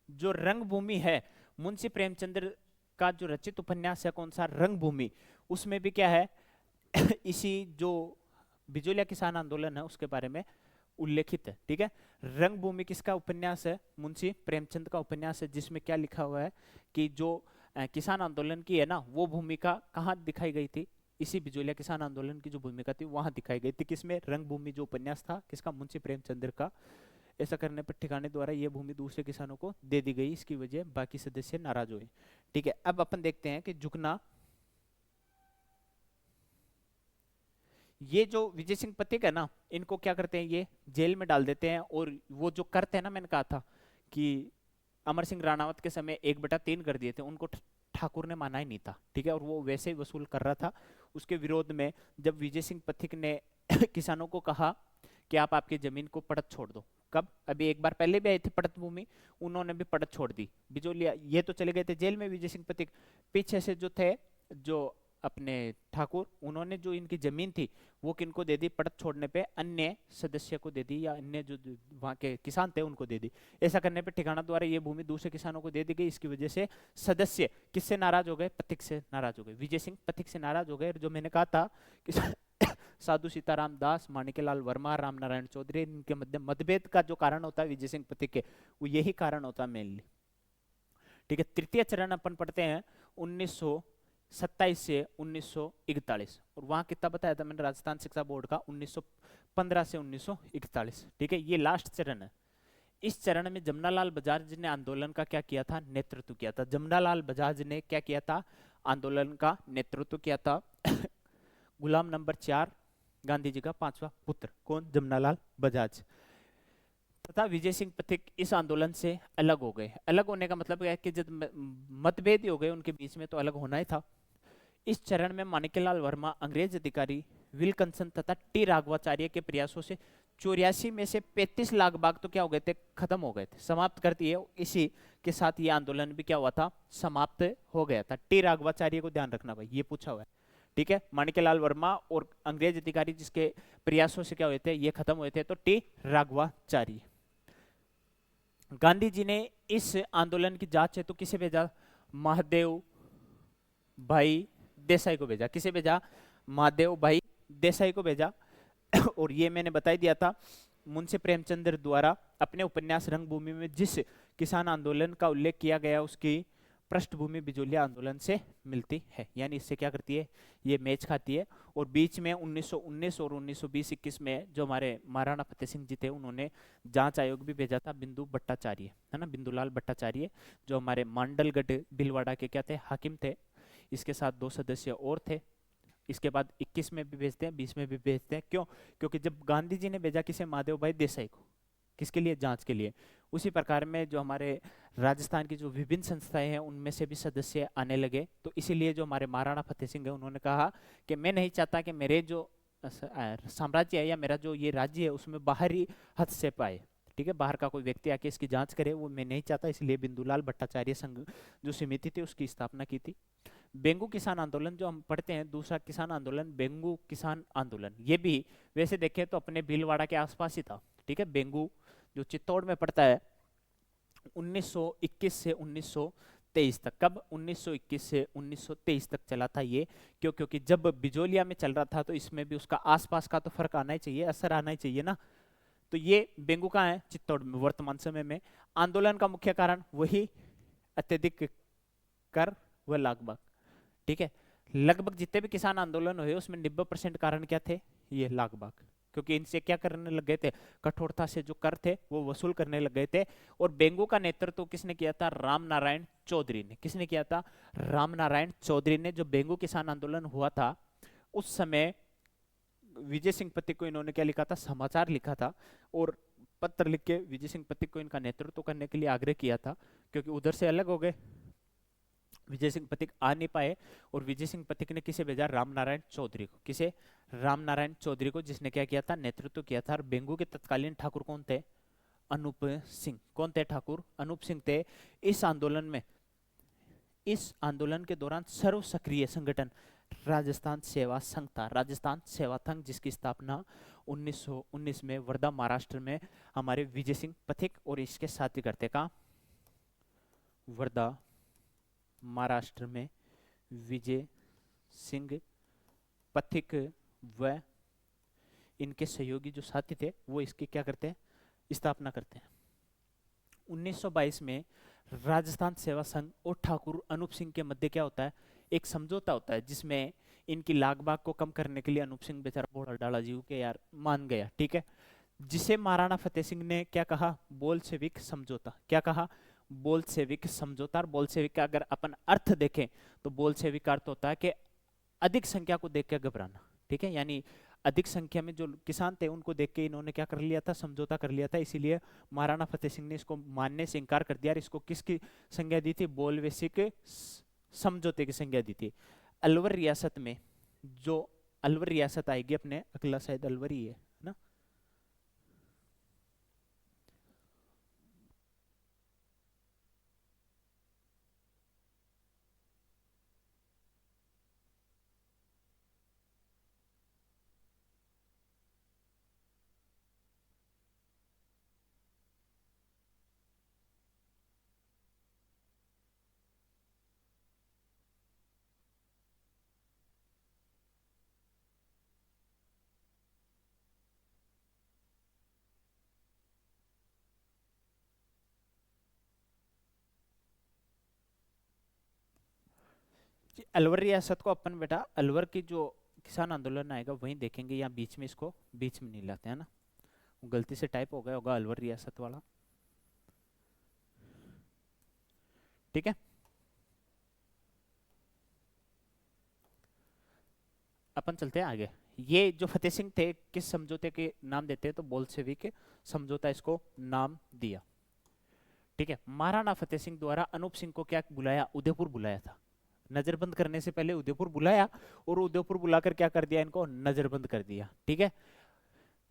जो रंगभूमि है, मुंशी प्रेमचंद्र का जो रचित उपन्यास है कौन सा? रंगभूमि। उसमें भी क्या है इसी जो बिजोलिया किसान आंदोलन है उसके बारे में उल्लेखित है। ठीक है, रंगभूमि किसका उपन्यास है? मुंशी प्रेमचंद का उपन्यास है, जिसमें क्या लिखा हुआ है कि जो किसान आंदोलन की है ना, वो भूमिका कहाँ दिखाई गई थी? इसी बिजोलिया किसान आंदोलन की जो भूमिका थी वहां दिखाई गई थी। किसमें? रंगभूमि जो उपन्यास था किसका? मुंशी प्रेमचंद्र का। ऐसा करने पर ठिकाने द्वारा यह भूमि दूसरे किसानों को दे दी गई, इसकी वजह बाकी सदस्य नाराज हुए। ठीक है, अब अपन देखते हैं कि झुकना, ये जो विजय सिंह पथिक है ना, इनको क्या करते हैं, ये जेल में डाल देते हैं। और वो जो करते हैं ना, मैंने कहा था कि अमर सिंह राणावत के समय 1/3 कर दिए थे, उनको ठाकुर ने माना ही नहीं था। ठीक है, और वो वैसे ही वसूल कर रहा था। उसके विरोध में जब विजय सिंह पथिक ने किसानों को कहा कि आप आपकी जमीन को पड़त छोड़ दो, कब? अभी एक बार पहले भी आए थे पड़त भूमि, उन्होंने भी पड़त छोड़ दी। बिजोलिया ये तो चले गए थे जेल में विजय सिंह पथिक, पीछे से जो थे जो अपने ठाकुर, उन्होंने जो इनकी जमीन थी वो किनको दे दी? पड़त छोड़ने पे अन्य सदस्य को दे दी, या अन्य जो वहाँ के किसान थे उनको दे दी। ऐसा करने पे ठिकाना द्वारा ये भूमि दूसरे किसानों को दे दी गई। इसकी वजह से सदस्य किससे नाराज हो गए? पथिक से नाराज हो गए, विजय सिंह पथिक से नाराज हो गए। जो मैंने कहा था कि साधु सीताराम दास, माणिक्यलाल वर्मा, राम नारायण चौधरी, इनके मध्य मतभेद का जो कारण होता है विजय सिंह पथिक के, वो यही कारण होता है मेनली। ठीक है, तृतीय चरण अपन पढ़ते हैं 1927 से 1941, और वहां कितना बताया था मैंने? राजस्थान शिक्षा बोर्ड का 1915 से 1941। ठीक है, ये लास्ट चरण है। इस चरण में जमनालाल बजाज ने आंदोलन का क्या किया था? नेतृत्व किया था। जमनालाल बजाज ने क्या किया था? आंदोलन का नेतृत्व किया था। गुलाम नंबर 4, गांधी जी का 5वां पुत्र, कौन? जमनालाल बजाज। तथा विजय सिंह पथिक इस आंदोलन से अलग हो गए। अलग होने का मतलब क्या है कि जब मतभेद ही हो गए उनके बीच में, तो अलग होना ही था। इस चरण में माणिक्यलाल वर्मा, अंग्रेज अधिकारी विल्किंसन तथा टी राघवाचार्य के प्रयासों से 84 में से 35 लाख बाग तो क्या हो गए थे? खत्म हो गए थे, समाप्त कर दिए। इसी के साथ ये आंदोलन भी क्या हुआ था? समाप्त हो गया था। टी राघवाचार्य को ध्यान रखना भाई, ये पूछा हुआ है। ठीक है, माणिक्यलाल वर्मा और अंग्रेज अधिकारी जिसके प्रयासों से क्या हुए थे, ये खत्म हुए थे, तो टी राघवाचार्य। गांधी जी ने इस आंदोलन की जांच हेतु किसे भेजा? महादेव भाई देसाई को भेजा। किसे भेजा? महादेव भाई देसाई को भेजा। और ये मैंने बता ही दिया था, मुंशी प्रेमचंद्र द्वारा अपने उपन्यास रंगभूमि में जिस किसान आंदोलन का उल्लेख किया गया उसकी पृष्ठभूमि बिजोलिया आंदोलन से मिलती है, यानी इससे क्या करती है, ये मैच खाती है। और बीच में 1919 और 1920-21 में जो हमारे महाराणा फतेह सिंह जी थे, उन्होंने जांच आयोग भी भेजा था, बिंदु भट्टाचार्य है ना, बिंदुलाल भट्टाचार्य, जो हमारे मांडलगढ़ भीलवाड़ा के क्या थे? हाकिम थे। इसके साथ 2 सदस्य और थे। इसके बाद 21 में भी भेजते हैं, 20 में भी भेजते हैं। क्यों? क्योंकि जब गांधी जी ने भेजा किसे? महादेव भाई देसाई को, किसके लिए? जांच के लिए। उसी प्रकार में जो हमारे राजस्थान की जो विभिन्न संस्थाएं हैं उनमें से भी सदस्य आने लगे। तो इसीलिए जो हमारे महाराणा फतेह सिंह है उन्होंने कहा कि मैं नहीं चाहता कि मेरे जो साम्राज्य है या मेरा जो ये राज्य है उसमें बाहरी हस्तक्षेप आए। ठीक है, बाहर का कोई व्यक्ति आके इसकी जांच करे, वो मैं नहीं चाहता। इसलिए बिंदुलाल भट्टाचार्य संघ जो समिति थी उसकी स्थापना की थी। बेंगू किसान आंदोलन जो हम पढ़ते हैं, दूसरा किसान आंदोलन बेंगू किसान आंदोलन, ये भी वैसे देखें तो अपने भीलवाड़ा के आसपास ही था। ठीक है, बेंगू जो चित्तौड़ में पड़ता है 1921 से 1923 तक। कब? 1921 से 1923 तक चला था ये। क्योंकि जब बिजोलिया में चल रहा था तो इसमें भी उसका आसपास का तो फर्क आना ही चाहिए, असर आना ही चाहिए ना। तो ये बेंगू कहाँ है? चित्तौड़ में वर्तमान समय में। आंदोलन का मुख्य कारण वही अत्यधिक कर व लागबाग। ठीक है, लगभग जितने भी किसान आंदोलन हुए उसमें 90% कारण क्या थे? ये लागबाग। क्योंकि इनसे क्या करने लग गए थे? कठोरता से जो कर थे वो वसूल करने लग गए थे। और बेंगू का नेतृत्व किसने किया था? राम नारायण चौधरी ने। किसने किया था? राम नारायण चौधरी ने। जो बेंगू किसान आंदोलन हुआ था उस समय विजय सिंह पथिक को इन्होंने क्या लिखा था? समाचार लिखा था, और पत्र लिख के विजय सिंह पथिक को इनका नेतृत्व करने के लिए आग्रह किया था। क्योंकि उधर से अलग हो गए, विजय सिंह पथिक आ नहीं पाए, और विजय सिंह पथिक ने किसे भेजा? राम नारायण चौधरी को। किसे? राम नारायण चौधरी को, जिसने क्या किया था? नेतृत्व किया था। और बेंगू के तत्कालीन ठाकुर कौन थे? अनूप सिंह। कौन थे ठाकुर? अनूप सिंह थे। इस आंदोलन में, इस आंदोलन के दौरान सर्व सक्रिय संगठन राजस्थान सेवा संघ था। राजस्थान सेवा संघ, जिसकी स्थापना 1919 में वर्धा महाराष्ट्र में हमारे विजय सिंह पथिक और इसके साथी करते। का? वर्धा महाराष्ट्र में विजय सिंह पथिक व इनके सहयोगी जो साथी थे वो इसकी क्या करते हैं? स्थापना करते हैं। 1922 में राजस्थान सेवा संघ और ठाकुर अनूप सिंह के मध्य क्या होता है? एक समझौता होता है, जिसमें इनकी लागबाग को कम करने के लिए अनूप सिंह बेचारा बोला डाला जीव के यार मान गया। ठीक है, जिसे महाराणा फतेह सिंह ने क्या कहा? बोल्शेविक समझौता। क्या कहा? बोल्शेविक समझौता। और बोल्शेविक का अगर अपन अर्थ देखें तो बोल्शेविक का अर्थ होता है कि अधिक संख्या को देख के घबराना। ठीक है, यानी अधिक संख्या में जो किसान थे उनको देख के इन्होंने क्या कर लिया था? समझौता कर लिया था। इसीलिए महाराणा फतेह सिंह ने इसको मानने से इनकार कर दिया। और इसको किसकी संज्ञा दी थी? बोल्शेविक समझौते की संज्ञा दी थी। अलवर रियासत में, जो अलवर रियासत आएगी अपने, अगला शायद अलवर ही है ना? जी, अलवर रियासत को अपन बेटा अलवर की जो किसान आंदोलन आएगा वहीं देखेंगे, या बीच में, इसको बीच में नहीं लाते हैं ना, गलती से टाइप हो गया होगा अलवर रियासत वाला। ठीक है, अपन चलते हैं आगे। ये जो फतेह सिंह थे किस समझौते के नाम देते हैं? तो बोल्शेविक समझौता इसको नाम दिया। ठीक है, महाराणा फतेह सिंह द्वारा अनूप सिंह को क्या बुलाया? उदयपुर बुलाया था। नजरबंद करने से पहले उदयपुर बुलाया, और उदयपुर बुलाकर क्या कर दिया? इनको नजरबंद कर दिया। ठीक है,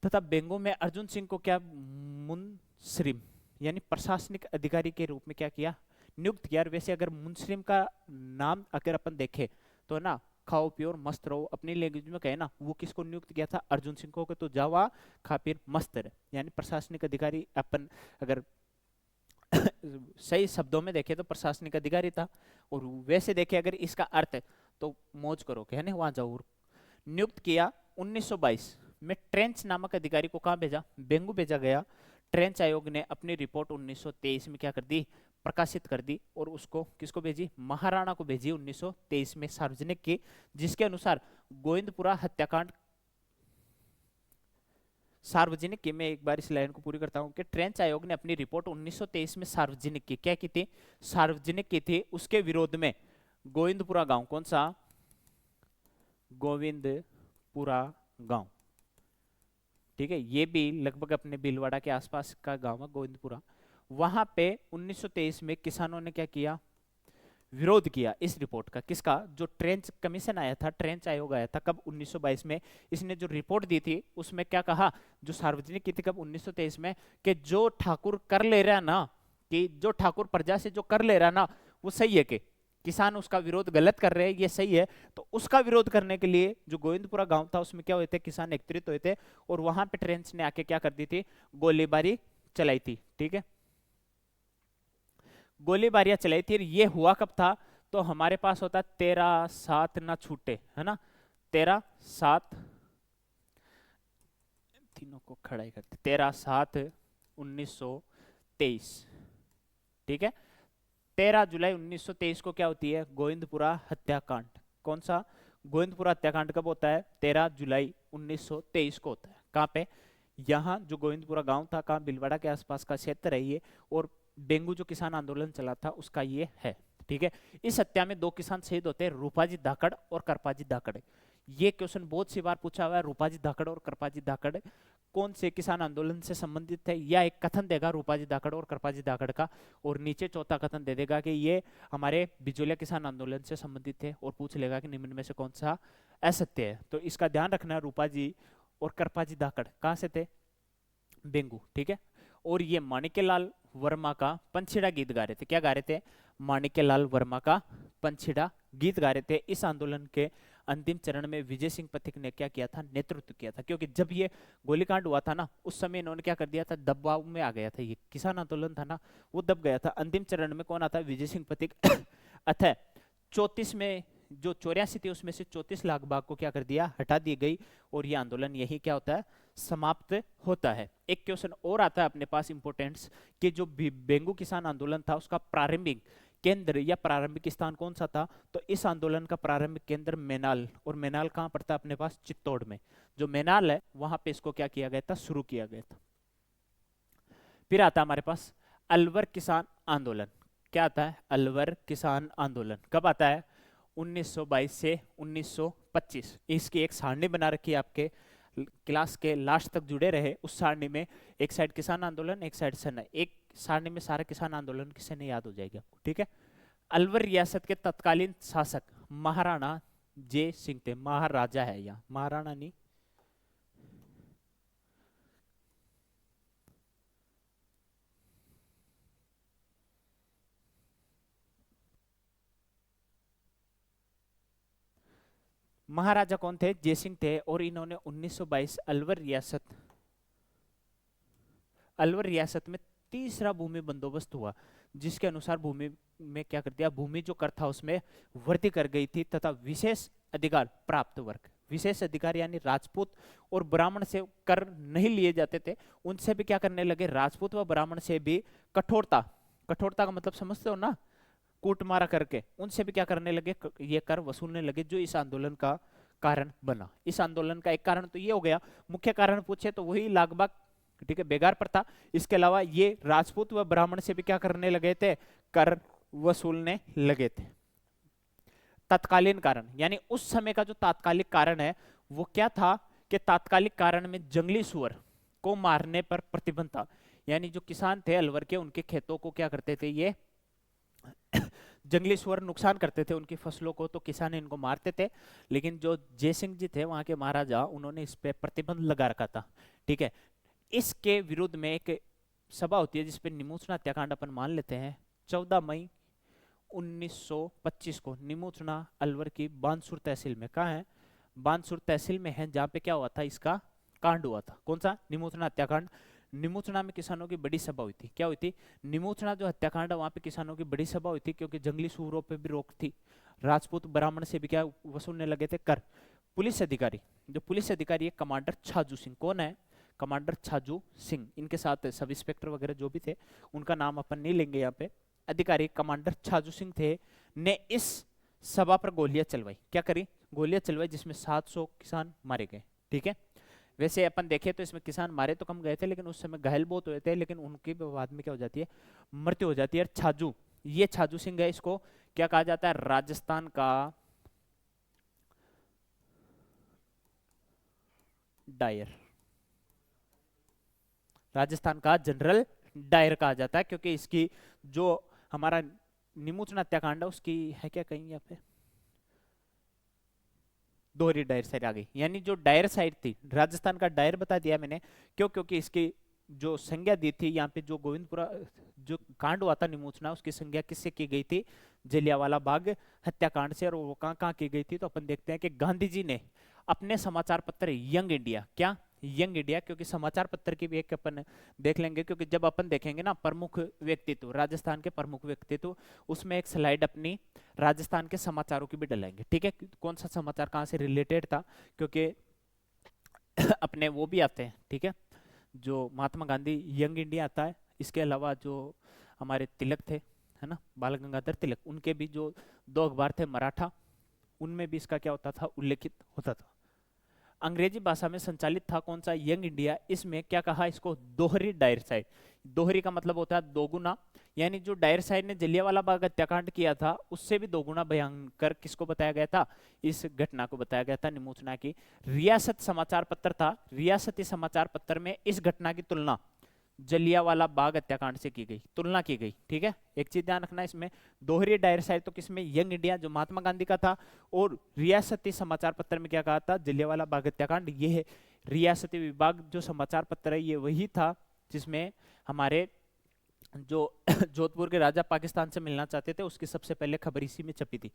तथा बेंगो में अर्जुन सिंह को क्या? मुंसरिम यानी प्रशासनिक अधिकारी के रूप में क्या किया? नियुक्त किया। वैसे अगर मुंसरिम का नाम अगर अपन देखें तो ना, खाओ पियो और मस्त रहो, अपनी लैंग्वेज में कहे ना, वो किसको नियुक्त किया था? अर्जुन सिंह को। तो जावा खा पी मस्त रहे, यानी प्रशासनिक अधिकारी। अपन अगर सही शब्दों में देखे तो प्रशासनिक अधिकारी था, और वैसे देखे अगर इसका अर्थ तो मौज करो, कहने वहां जाओ। नियुक्त किया। 1922 में ट्रेंच नामक अधिकारी को कहां भेजा? बेंगू भेजा गया। ट्रेंच आयोग ने अपनी रिपोर्ट 1923 में क्या कर दी? प्रकाशित कर दी। और उसको किसको भेजी? महाराणा को भेजी 1923 में, सार्वजनिक की, जिसके अनुसार गोविंदपुरा हत्याकांड सार्वजनिक की। मैं एक बार इस लाइन को पूरी करता हूं कि ट्रेंच आयोग ने अपनी रिपोर्ट 1923 में सार्वजनिक की। क्या की थी? सार्वजनिक की थी। उसके विरोध में गोविंदपुरा गांव, कौन सा? गोविंदपुरा गांव। ठीक है, ये भी लगभग अपने भीलवाड़ा के आसपास का गांव है गोविंदपुरा। वहां पे 1923 में किसानों ने क्या किया? विरोध किया इस रिपोर्ट का। किसका? जो ट्रेंच कमीशन आया था, ट्रेंच आयोग आया था कब? 1922 में। इसने जो रिपोर्ट दी थी उसमें क्या कहा? जो सार्वजनिक की थी कब? 1923 में, कि जो ठाकुर कर ले रहा ना, कि जो ठाकुर प्रजा से जो कर ले रहा ना, वो सही है कि किसान उसका विरोध गलत कर रहे हैं, ये सही है, तो उसका विरोध करने के लिए जो गोविंदपुरा गांव था उसमें क्या हुए थे, किसान एकत्रित हुए थे और वहां पे ट्रेंच ने आके क्या कर दी थी, गोलीबारी चलाई थी। ठीक है, गोलीबारियां चलाई थी। ये हुआ कब था, तो हमारे पास होता 13/7 ना छूटे, है ना, 13/7, तीनों को खड़ा ही करते, 13/7/1923। ठीक है, 13 जुलाई 1923 को क्या होती है, गोविंदपुरा हत्याकांड। कौन सा, गोविंदपुरा हत्याकांड कब होता है, 13 जुलाई 1923 को होता है। कहाँ पे, यहाँ जो गोविंदपुरा गांव था, कहाँ, भीलवाड़ा के आसपास का क्षेत्र है ये, और डेंगू जो किसान आंदोलन चला था उसका ये है। ठीक है, इस हत्या में 2 किसान शहीद होते हैं, रूपाजी धाकड़ और करपाजी धाकड़। ये क्वेश्चन बहुत सी बार पूछा हुआ है, रूपाजी धाकड़ और करपाजी धाकड़ कौन से किसान आंदोलन से संबंधित है, या एक कथन देगा रूपाजी धाकड़ और करपाजी धाकड़ का, और नीचे चौथा कथन दे देगा कि ये हमारे बिजोलिया किसान आंदोलन से संबंधित थे, और पूछ लेगा कि निम्न में से कौन सा असत्य है। तो इसका ध्यान रखना, रूपाजी और करपाजी धाकड़ कहाँ से थे, बेंगू। ठीक है, और ये माणिक्यलाल वर्मा का पंछीड़ा गीत गा रहे थे। क्या गा रहे थे, माणिक्यलाल वर्मा का पंछीड़ा गीत गा रहे थे। इस आंदोलन के अंतिम चरण में विजय सिंह पथिक ने क्या किया था, नेतृत्व किया था, क्योंकि जब ये गोलीकांड हुआ था ना, उस समय इन्होंने क्या कर दिया था, दबाव में आ गया था, ये किसान आंदोलन था ना वो दब गया था। अंतिम चरण में कौन आता है, विजय सिंह पथिक। अतः 34 में जो 84 थी उसमें से 34 लाख बाग को क्या कर दिया, हटा दी गई, और ये आंदोलन यही क्या होता है, समाप्त होता है। एक क्वेश्चन और आता है अपने पास इंपोर्टेंस, कि जो बेंगू किसान आंदोलन था उसका प्रारंभिक केंद्र या प्रारंभिक स्थान कौन सा था, तो इस आंदोलन का प्रारंभिक केंद्र मेनाल, और मेनाल कहां पड़ता है अपने पास, चित्तौड़ में। जो मेनाल है वहां पे इसको क्या किया गया था, शुरू किया गया था। फिर आता है हमारे पास अलवर किसान आंदोलन। क्या आता है, अलवर किसान आंदोलन कब आता है, 1922 से 1925। इसकी एक सारणी बना रखी है, आपके क्लास के लास्ट तक जुड़े रहे उस सारणी में। एक साइड किसान आंदोलन, एक साइड सन, एक सारणी में सारा किसान आंदोलन किसे नहीं याद हो जाएगा। ठीक है, अलवर रियासत के तत्कालीन शासक महाराणा जय सिंह थे। महाराजा है यहाँ, महाराणा नहीं। महाराजा कौन थे, जय सिंह थे, और इन्होंने 1922 अलवर रियासत में तीसरा भूमि बंदोबस्त हुआ, जिसके अनुसार भूमि में क्या कर दिया, भूमि जो कर था उसमें वृद्धि कर गई थी, तथा विशेष अधिकार प्राप्त वर्ग, विशेष अधिकार यानी राजपूत और ब्राह्मण से कर नहीं लिए जाते थे, उनसे भी क्या करने लगे, राजपूत व ब्राह्मण से भी कठोरता, कठोरता का मतलब समझते हो ना, कूट मारा करके उनसे भी क्या करने लगे, ये कर वसूलने लगे, जो इस आंदोलन का कारण बना। इस आंदोलन का एक कारण तो ये हो गया, मुख्य कारण पूछे तो वही लागबाग, ठीक है, बेगार प्रथा। इसके अलावा ये राजपूत व ब्राह्मण से भी क्या करने लगे थे, कर वसूलने लगे थे। तत्कालीन कारण यानी उस समय का जो तात्कालिक कारण है वो क्या था, कि तात्कालिक कारण में जंगली सुअर को मारने पर प्रतिबंध था। यानी जो किसान थे अलवर के, उनके खेतों को क्या करते थे, ये जंगली सुअर नुकसान करते थे उनकी फसलों को, तो किसान इनको मारते थे। लेकिन जो जय सिंह जी थे वहां के महाराजा, उन्होंने इस पे प्रतिबंध लगा रखा था। ठीक है, इसके विरुद्ध में एक सभा होती है जिसपे निमोचना हत्याकांड अपन मान लेते हैं। 14 मई 1925 को निमोचना अलवर की बानसूर तहसील में, कहा है, बानसूर तहसील में है, जहां पे क्या हुआ था, इसका कांड हुआ था। कौन सा, निमोचना हत्याकांड। निमोचना में किसानों की बड़ी सभा हुई थी। क्या हुई थी, निमोचना जो हत्याकांड है वहां पे किसानों की बड़ी सभा हुई थी, क्योंकि जंगली सूरों पे भी रोक थी, राजपूत ब्राह्मण से भी क्या वसूलने लगे थे कर। पुलिस अधिकारी, जो पुलिस अधिकारी है कमांडर छाजू सिंह, कौन है, कमांडर छाजू सिंह, इनके साथ सब इंस्पेक्टर वगैरह जो भी थे उनका नाम अपन नहीं लेंगे यहाँ पे, अधिकारी कमांडर छाजू सिंह थे, ने इस सभा पर गोलियां चलवाई। क्या करी, गोलियां चलवाई, जिसमें 700 किसान मारे गए। ठीक है, वैसे अपन देखें तो इसमें किसान मारे तो कम गए थे, लेकिन उस समय घायल बहुत हुए थे, लेकिन उनकी बाद में क्या हो जाती है, मृत्यु हो जाती है। छाजू, ये छाजू सिंह है, इसको क्या कहा जाता है, राजस्थान का डायर, राजस्थान का जनरल डायर कहा जाता है, क्योंकि इसकी जो हमारा निमोचना हत्याकांड है उसकी है क्या कहीं यहाँ पे, दोहरी डायर साइड आ गई, यानी जो डायर साइड थी, राजस्थान का डायर बता दिया मैंने, क्यों, क्योंकि इसकी जो संज्ञा दी थी यहाँ पे, जो गोविंदपुरा जो कांड हुआ था निमोचना, उसकी संज्ञा किससे की गई थी? जलियांवाला बाग हत्याकांड से। और वो कहाँ कहाँ की गई थी? तो अपन देखते हैं कि गांधी जी ने अपने समाचार पत्र यंग इंडिया, क्या यंग इंडिया, क्योंकि समाचार पत्र की भी एक अपन देख लेंगे, क्योंकि जब अपन देखेंगे ना प्रमुख व्यक्तित्व, राजस्थान के प्रमुख व्यक्तित्व, उसमें एक स्लाइड अपनी राजस्थान के समाचारों की भी डलाएंगे, ठीक है? कौन सा समाचार कहाँ से रिलेटेड था, क्योंकि अपने वो भी आते हैं, ठीक है? जो महात्मा गांधी यंग इंडिया आता है, इसके अलावा जो हमारे तिलक थे, है ना, बाल गंगाधर तिलक, उनके भी जो 2 अखबार थे मराठा, उनमें भी इसका क्या होता था? उल्लेखित होता था। अंग्रेजी भाषा में संचालित था कौन सा? Young India. इसमें क्या कहा इसको? दोहरी डायर साइड। दोहरी का मतलब होता है दोगुना, यानी जो डायर साइड ने जलियांवाला बाग हत्याकांड किया था उससे भी दोगुना भयंकर किसको बताया गया था? इस घटना को बताया गया था, निमोचना की। रियासत समाचार पत्र था, रियासती समाचार पत्र में इस घटना की तुलना जलियांवाला बाग हत्याकांड से की गई, तुलना की गई, ठीक है? एक चीज ध्यान रखना इसमें, दोहरी डायर साइड तो किसमें? यंग इंडिया जो महात्मा गांधी का था, और रियासती समाचार पत्र में क्या कहा था? जलियांवाला बाग हत्याकांड। ये है रियासती विभाग जो समाचार पत्र है, ये वही था जिसमें हमारे जो जोधपुर के राजा पाकिस्तान से मिलना चाहते थे, उसकी सबसे पहले खबर इसी में छपी थी।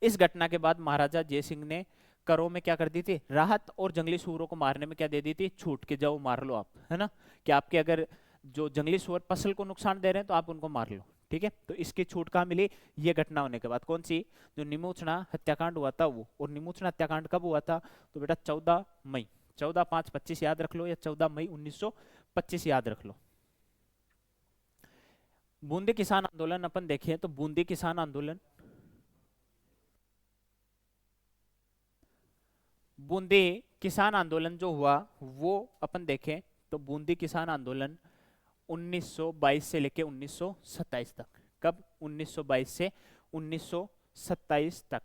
इस घटना के बाद महाराजा जय सिंह ने करों में क्या कर दी थी? राहत, और जंगली सूअरों को मारने में क्या दे दी थी? छूट, के जाओ मार लो आप, है ना? कि आपके अगर जो जंगली सूअर फसल को नुकसान दे रहे हैं तो आप उनको मार लो, ठीक है? तो इसकी छूट कहाँ मिली? ये घटना होने के बाद। कौन सी? जो निमोचना हत्याकांड हुआ था वो। और निमोचना हत्याकांड कब हुआ था? तो बेटा 14 मई, 14/5/25 याद रख लो, या 14 मई 1925 याद रख लो। बूंदी किसान आंदोलन अपन देखें तो बूंदी किसान आंदोलन, बूंदी किसान आंदोलन जो हुआ वो अपन देखें तो बूंदी किसान आंदोलन 1922 से लेके 1927 तक। कब? 1922 से 1927 तक,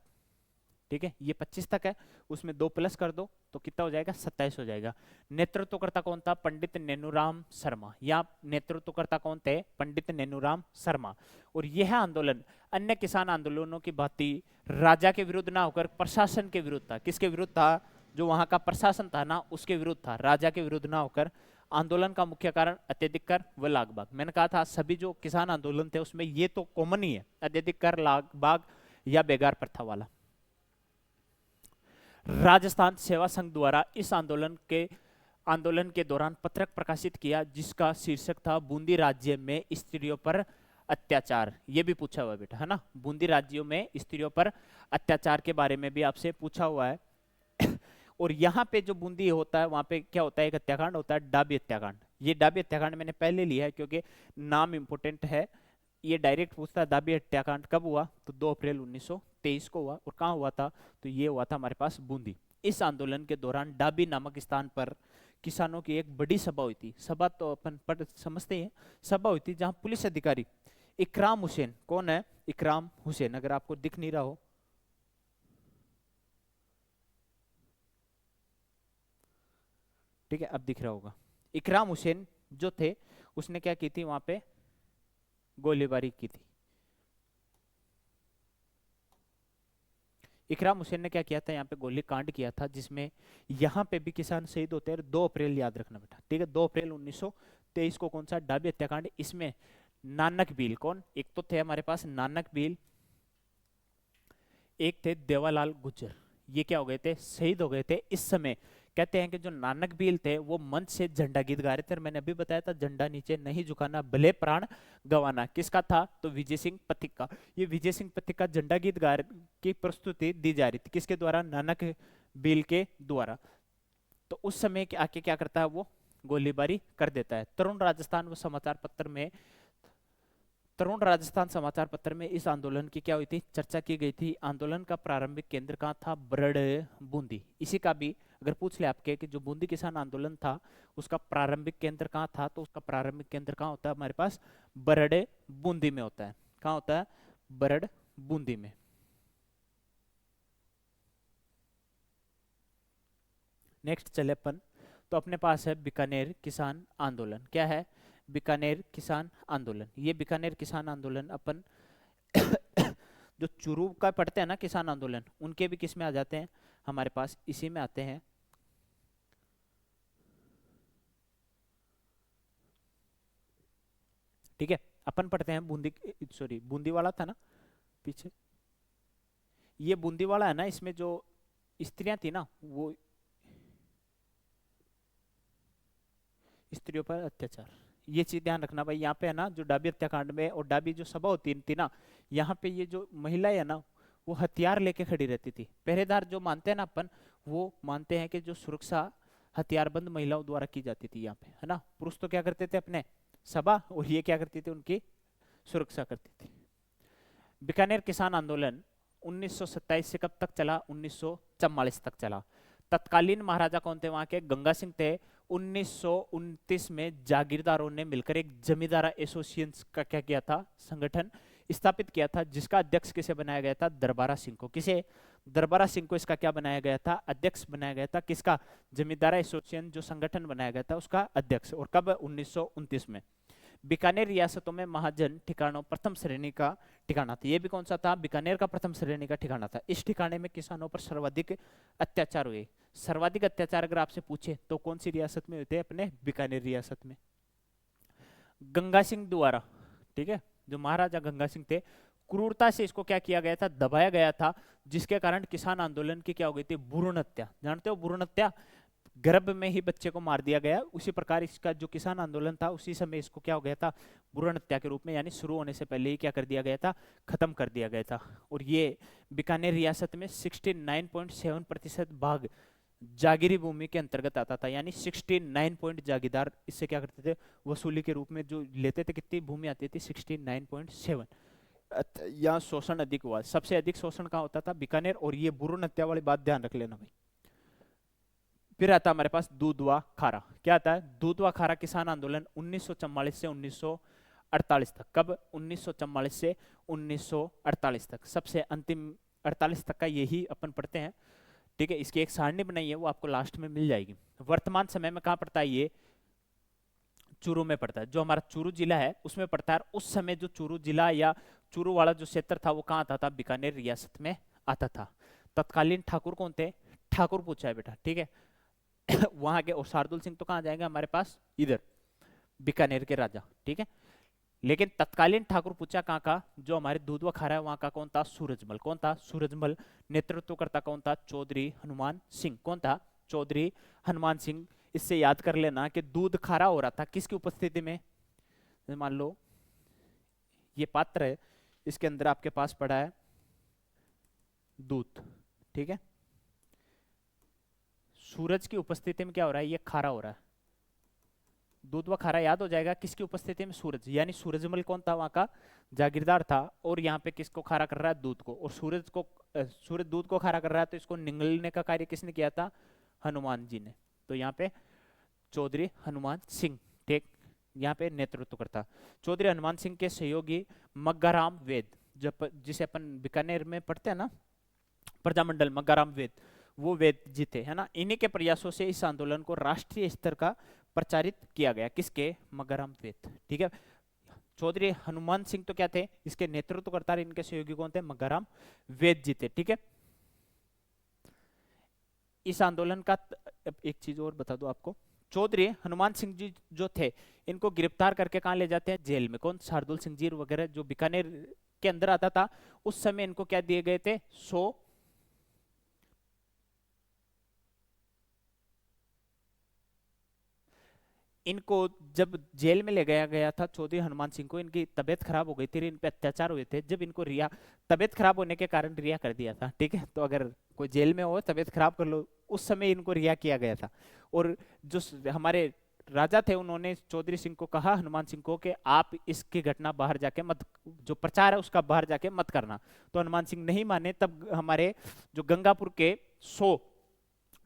ठीक है? ये 25 तक है, उसमें 2 प्लस कर दो तो कितना हो जाएगा? 27 हो जाएगा। नेतृत्वकर्ता कौन था? पंडित नेनूराम शर्मा। या नेतृत्वकर्ता कौन थे? पंडित नेनूराम शर्मा। और यह आंदोलन अन्य किसान आंदोलनों की भांति राजा के विरुद्ध ना होकर प्रशासन के विरुद्ध था। किसके विरुद्ध था? जो वहां का प्रशासन था ना, उसके विरुद्ध था, राजा के विरुद्ध ना होकर। आंदोलन का मुख्य कारण अत्यधिक कर व लागबाग। मैंने कहा था सभी जो किसान आंदोलन थे उसमें ये तो कॉमन ही है, अत्यधिक कर, लागबाग या बेगार प्रथा वाला। राजस्थान सेवा संघ द्वारा इस आंदोलन के दौरान पत्रक प्रकाशित किया जिसका शीर्षक था बूंदी राज्य में स्त्रियों पर अत्याचार। ये भी पूछा हुआ है बेटा, है ना? बूंदी राज्यों में स्त्रियों पर अत्याचार के बारे में भी आपसे पूछा हुआ है। और यहाँ पे जो बूंदी होता है वहां पे क्या होता है? एक हत्याकांड होता है, डाबी हत्याकांड। ये डाबी हत्याकांड मैंने पहले लिया है क्योंकि नाम इंपोर्टेंट है। ये डायरेक्ट पूछता है दाबी हत्याकांड कब हुआ? तो 2 अप्रैल 1923 को हुआ। और कहाँ हुआ था? तो ये हुआ था हमारे पास बूंदी। इस आंदोलन के दौरान डाबी नामक स्थान पर किसानों की एक बड़ी सभा हुई थी। सभा तो अपन पढ़ समझते हैं, सभा हुई थी जहां पुलिस अधिकारी इकराम हुसैन, कौन है? इकराम हुसैन, अगर आपको दिख नहीं रहा हो, ठीक है, अब दिख रहा होगा। इकराम हुसैन जो थे उसने क्या की थी? वहां पे गोलीबारी की थी। इकराम हुसैन ने क्या किया था? यहाँ पे गोली कांड किया था, जिसमें यहाँ पे भी किसान शहीद होते हैं। 2 अप्रैल याद रखना बेटा, ठीक है? 2 अप्रैल 1923 को कौन सा? डाबी हत्याकांड। इसमें नानक भील, कौन? एक तो थे हमारे पास नानक भील, एक थे देवालाल गुज्जर। ये क्या हो गए थे? शहीद हो गए थे। इस समय कहते हैं कि जो नानक भील थे वो मंच से झंडा गीत गा रहे थे, और मैंने अभी बताया था झंडा नीचे नहीं झुकाना भले प्राण गंवाना। किसका था? तो विजय सिंह पथिक का। ये विजय सिंह पथिक का झंडा गीत गा की प्रस्तुति दी जा रही थी, किसके द्वारा? नानक भील के द्वारा। तो उस समय आके क्या करता है? वो गोलीबारी कर देता है। तरुण राजस्थान समाचार पत्र में, तरुण राजस्थान समाचार पत्र में इस आंदोलन की क्या हुई थी? चर्चा की गई थी। आंदोलन का प्रारंभिक केंद्र कहाँ था? बरड़, बूंदी। इसी का भी अगर पूछ ले आपके कि जो बूंदी किसान आंदोलन था उसका प्रारंभिक केंद्र कहाँ था, तो उसका प्रारंभिक केंद्र कहाँ होता है? हमारे पास बरड़, बूंदी में होता है। कहाँ होता है? बरड़, बूंदी में। नेक्स्ट चले अपन, तो अपने पास है बीकानेर किसान आंदोलन। क्या है? बीकानेर किसान आंदोलन। ये बीकानेर किसान आंदोलन अपन जो चुरू का पढ़ते हैं ना किसान आंदोलन, उनके भी किस में आ जाते हैं? हमारे पास इसी में आते हैं। ठीक है, अपन पढ़ते हैं बूंदी, सॉरी बूंदी वाला था ना पीछे, ये बूंदी वाला है ना, इसमें जो स्त्रियां थी ना वो स्त्रियों पर अत्याचार, ये चीज ध्यान रखना भाई। यहाँ पे है ना जो डाबी हत्याकांड में और डाबी जो सभा होती थी ना, यहाँ पे ये जो महिला है ना वो हथियार लेके खड़ी रहती थी। पहरेदार जो मानते हैं ना अपन, वो मानते हैं कि जो सुरक्षा हथियारबंद महिलाओं द्वारा की जाती थी यहाँ पे, है ना। पुरुष तो क्या करते थे अपने सभा, और ये क्या करती थी उनकी सुरक्षा करती थी। बीकानेर किसान आंदोलन 1927 से कब तक चला, 1944 तक चला। तत्कालीन महाराजा कौन थे वहां के, गंगा सिंह थे। 1929 में जागीरदारों ने मिलकर एक जमींदारा एसोसिएशन का क्या किया था, संगठन स्थापित किया था, जिसका अध्यक्ष किसे बनाया गया था, दरबारा सिंह को। किसे, दरबारा सिंह को इसका क्या बनाया गया था, अध्यक्ष बनाया गया था। किसका, जमींदारा एसोसिएशन जो संगठन बनाया गया था उसका अध्यक्ष। और कब, 1929 में। बीकानेर रियासतों में महाजन ठिकानों प्रथम श्रेणी का ठिकाना था। ये भी कौन सा था, बीकानेर का प्रथम श्रेणी का ठिकाना था। इस ठिकाने में किसानों पर सर्वाधिक अत्याचार हुए। सर्वाधिक अत्याचार अगर आपसे पूछे तो कौन सी रियासत में होते हैं, अपने बीकानेर रियासत में। गंगा सिंह द्वारा, ठीक है, जो महाराजा गंगा सिंह थे, क्रूरता से इसको क्या किया गया था, दबाया गया था, जिसके कारण किसान आंदोलन की क्या हो गई थी, भ्रूण हत्या। जानते हो भ्रूण हत्या, गर्भ में ही बच्चे को मार दिया गया। उसी प्रकार इसका जो किसान आंदोलन था उसी समय इसको क्या हो गया था, भ्रूण हत्या के रूप में, यानी शुरू होने से पहले ही क्या कर दिया गया था, खत्म कर दिया गया था। और ये बीकानेर रियासत में 69.7% भाग जागीरी भूमि के अंतर्गत आता था। यानी 69 पॉइंट जागीरदार इससे क्या करते थे, वसूली के रूप में जो लेते थे। कितनी भूमि आती थी, 69.7। यहाँ शोषण अधिक हुआ, सबसे अधिक शोषण कहाँ होता था, बीकानेर। और ये भ्रूण हत्या वाली बात ध्यान रख लेना भाई। फिर आता हमारे पास दूधवा खारा। क्या आता है, दूधवा खारा किसान आंदोलन 1944 से 1948 तक। कब, 1944 से 1948 तक, सबसे अंतिम 48 तक का यही अपन पढ़ते हैं, ठीक है। इसकी एक सारणी बनाई है, वो आपको लास्ट में मिल जाएगी। वर्तमान समय में कहाँ पड़ता है, ये चूरू में पड़ता है। जो हमारा चूरू जिला है उसमें पड़ता है। उस समय जो चूरू जिला या चूरू वाला जो क्षेत्र था वो कहाँ आता था, बीकानेर रियासत में आता था। तत्कालीन ठाकुर कौन थे, ठाकुर पूछा है बेटा, ठीक है। वहां के, और शार्दुल सिंह तो कहाँ जाएंगे हमारे पास, इधर बीकानेर के राजा, ठीक है। लेकिन तत्कालीन ठाकुर पूछा कहाँ का, जो हमारे दूधवा खारा है वहां का कौन था, सूरजमल। कौन था, सूरजमल। नेतृत्व करता कौन था, चौधरी हनुमान सिंह। कौन था, चौधरी हनुमान सिंह। इससे याद कर लेना कि दूध खारा हो रहा था किसकी उपस्थिति में, मान लो ये पात्र है, इसके अंदर आपके पास पड़ा है दूध, ठीक है। सूरज की उपस्थिति में क्या हो रहा है, ये खारा हो रहा है। दूध व खारा याद हो जाएगा, किसकी उपस्थिति में, सूरज। यानी सूरजमल कौन था, वहां का जागीरदार था। और यहाँ पे किसको खारा कर रहा है, दूध को। और सूरज दूध को खारा कर रहा है, तो इसको निगलने का कार्य किसने किया था, हनुमान जी ने। तो यहाँ पे चौधरी हनुमान सिंह, ठीक, यहाँ पे नेतृत्व करता। चौधरी हनुमान सिंह के सहयोगी मग्गाराम वेद, जब जिसे अपन बीकानेर में पढ़ते हैं ना, प्रजामंडल मग्गाराम वेद, वो वेद जी थे, है ना। इन्हीं के प्रयासों से इस आंदोलन को राष्ट्रीय स्तर का प्रचारित किया गया। किसके, मग्गाराम वेद, ठीक है। चौधरी हनुमान सिंह तो क्या थे, इसके नेतृत्व करता, इनके सहयोगी कौन थे, मग्गाराम वेद जी थे, ठीक है। इस आंदोलन का एक चीज और बता दो आपको, चौधरी हनुमान सिंह जी जो थे, इनको गिरफ्तार करके कहां ले जाते हैं, जेल में। कौन, शार्दुल सिंह जी वगैरह, जो बीकानेर के अंदर आता था। उस समय इनको क्या दिए गए थे, 100 इनको जब जेल में ले गया गया था चौधरी हनुमान सिंह को, इनकी तबीयत खराब हो गई थी, इन पे अत्याचार हुए थे। जब इनको रिहा, तबीयत खराब होने के कारण रिहा कर दिया था, ठीक है। तो अगर कोई जेल में हो, तबीयत खराब कर लो, उस समय इनको रिहा किया गया था। और जो हमारे राजा थे, उन्होंने चौधरी सिंह को कहा, हनुमान सिंह को, कि आप इसकी घटना बाहर जाके मत, जो प्रचार है उसका बाहर जाके मत करना। तो हनुमान सिंह नहीं माने। तब हमारे जो गंगापुर के 100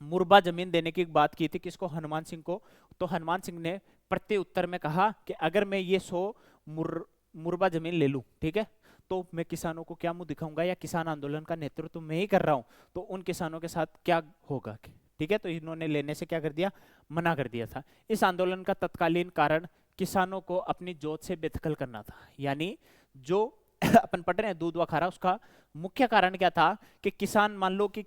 मुरबा जमीन देने की बात की थी, किसको, हनुमान सिंह को। तो हनुमान सिंह ने प्रति उत्तर में कहा कि अगर मैं ये 100 मुरबा जमीन ले लूं, ठीक है, तो मैं किसानों को क्या मुंह दिखाऊंगा, या किसान आंदोलन का नेतृत्व मैं ही कर रहा हूं, तो उन किसानों के साथ क्या होगा, ठीक है। तो इन्होंने लेने से क्या कर दिया, मना कर दिया था। इस आंदोलन का तत्कालीन कारण किसानों को अपनी जोत से बेदखल करना था। यानी जो अपन पढ़ रहे हैं दूध व खारा, उसका मुख्य कारण क्या था कि किसान, मान लो कि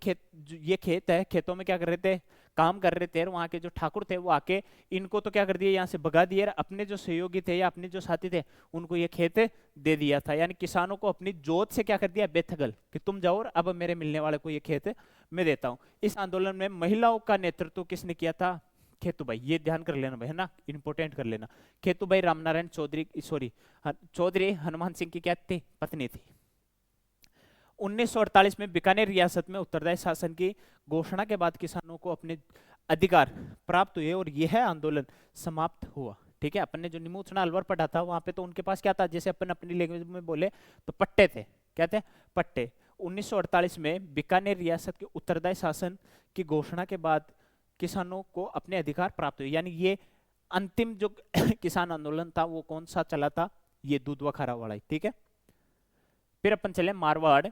ये खेत है, खेतों में क्या कर रहे थे, काम कर रहे थे, वहां के जो ठाकुर थे वो आके इनको तो क्या कर दिया, यहाँ से भगा दिया, अपने जो सहयोगी थे या अपने जो साथी थे उनको ये खेत दे दिया था। यानी किसानों को अपनी जोत से क्या कर दिया, बेथगल, कि तुम जाओ और अब मेरे मिलने वाले को ये खेत मैं देता हूं। इस आंदोलन में महिलाओं का नेतृत्व किसने किया था, खेतूबाई। ये ध्यान कर लेना भाई, है ना, इंपोर्टेंट कर लेना। खेतूबाई रामनारायण चौधरी, सॉरी चौधरी हनुमान सिंह की क्या थी, पत्नी थी। 1948 में बीकानेर रियासत में उत्तरदायी शासन की घोषणा के बाद किसानों को अपने अधिकार प्राप्त हुए और यह आंदोलन समाप्त हुआ। ठीक है, अपन ने जो निमोचना अलवर पढ़ा था वहां पे तो उनके पास क्या था, जैसे अपन अपनी लैंग्वेज में बोले तो पट्टे थे, क्या थे, पट्टे। 1948 में बीकानेर रियासत के उत्तरदायी शासन की घोषणा के बाद किसानों को अपने अधिकार प्राप्त हुए। यानी ये अंतिम जो किसान आंदोलन था वो कौन सा चला था, ये दूधवा खारा वाला ही। ठीक है, फिर अपन चले मारवाड़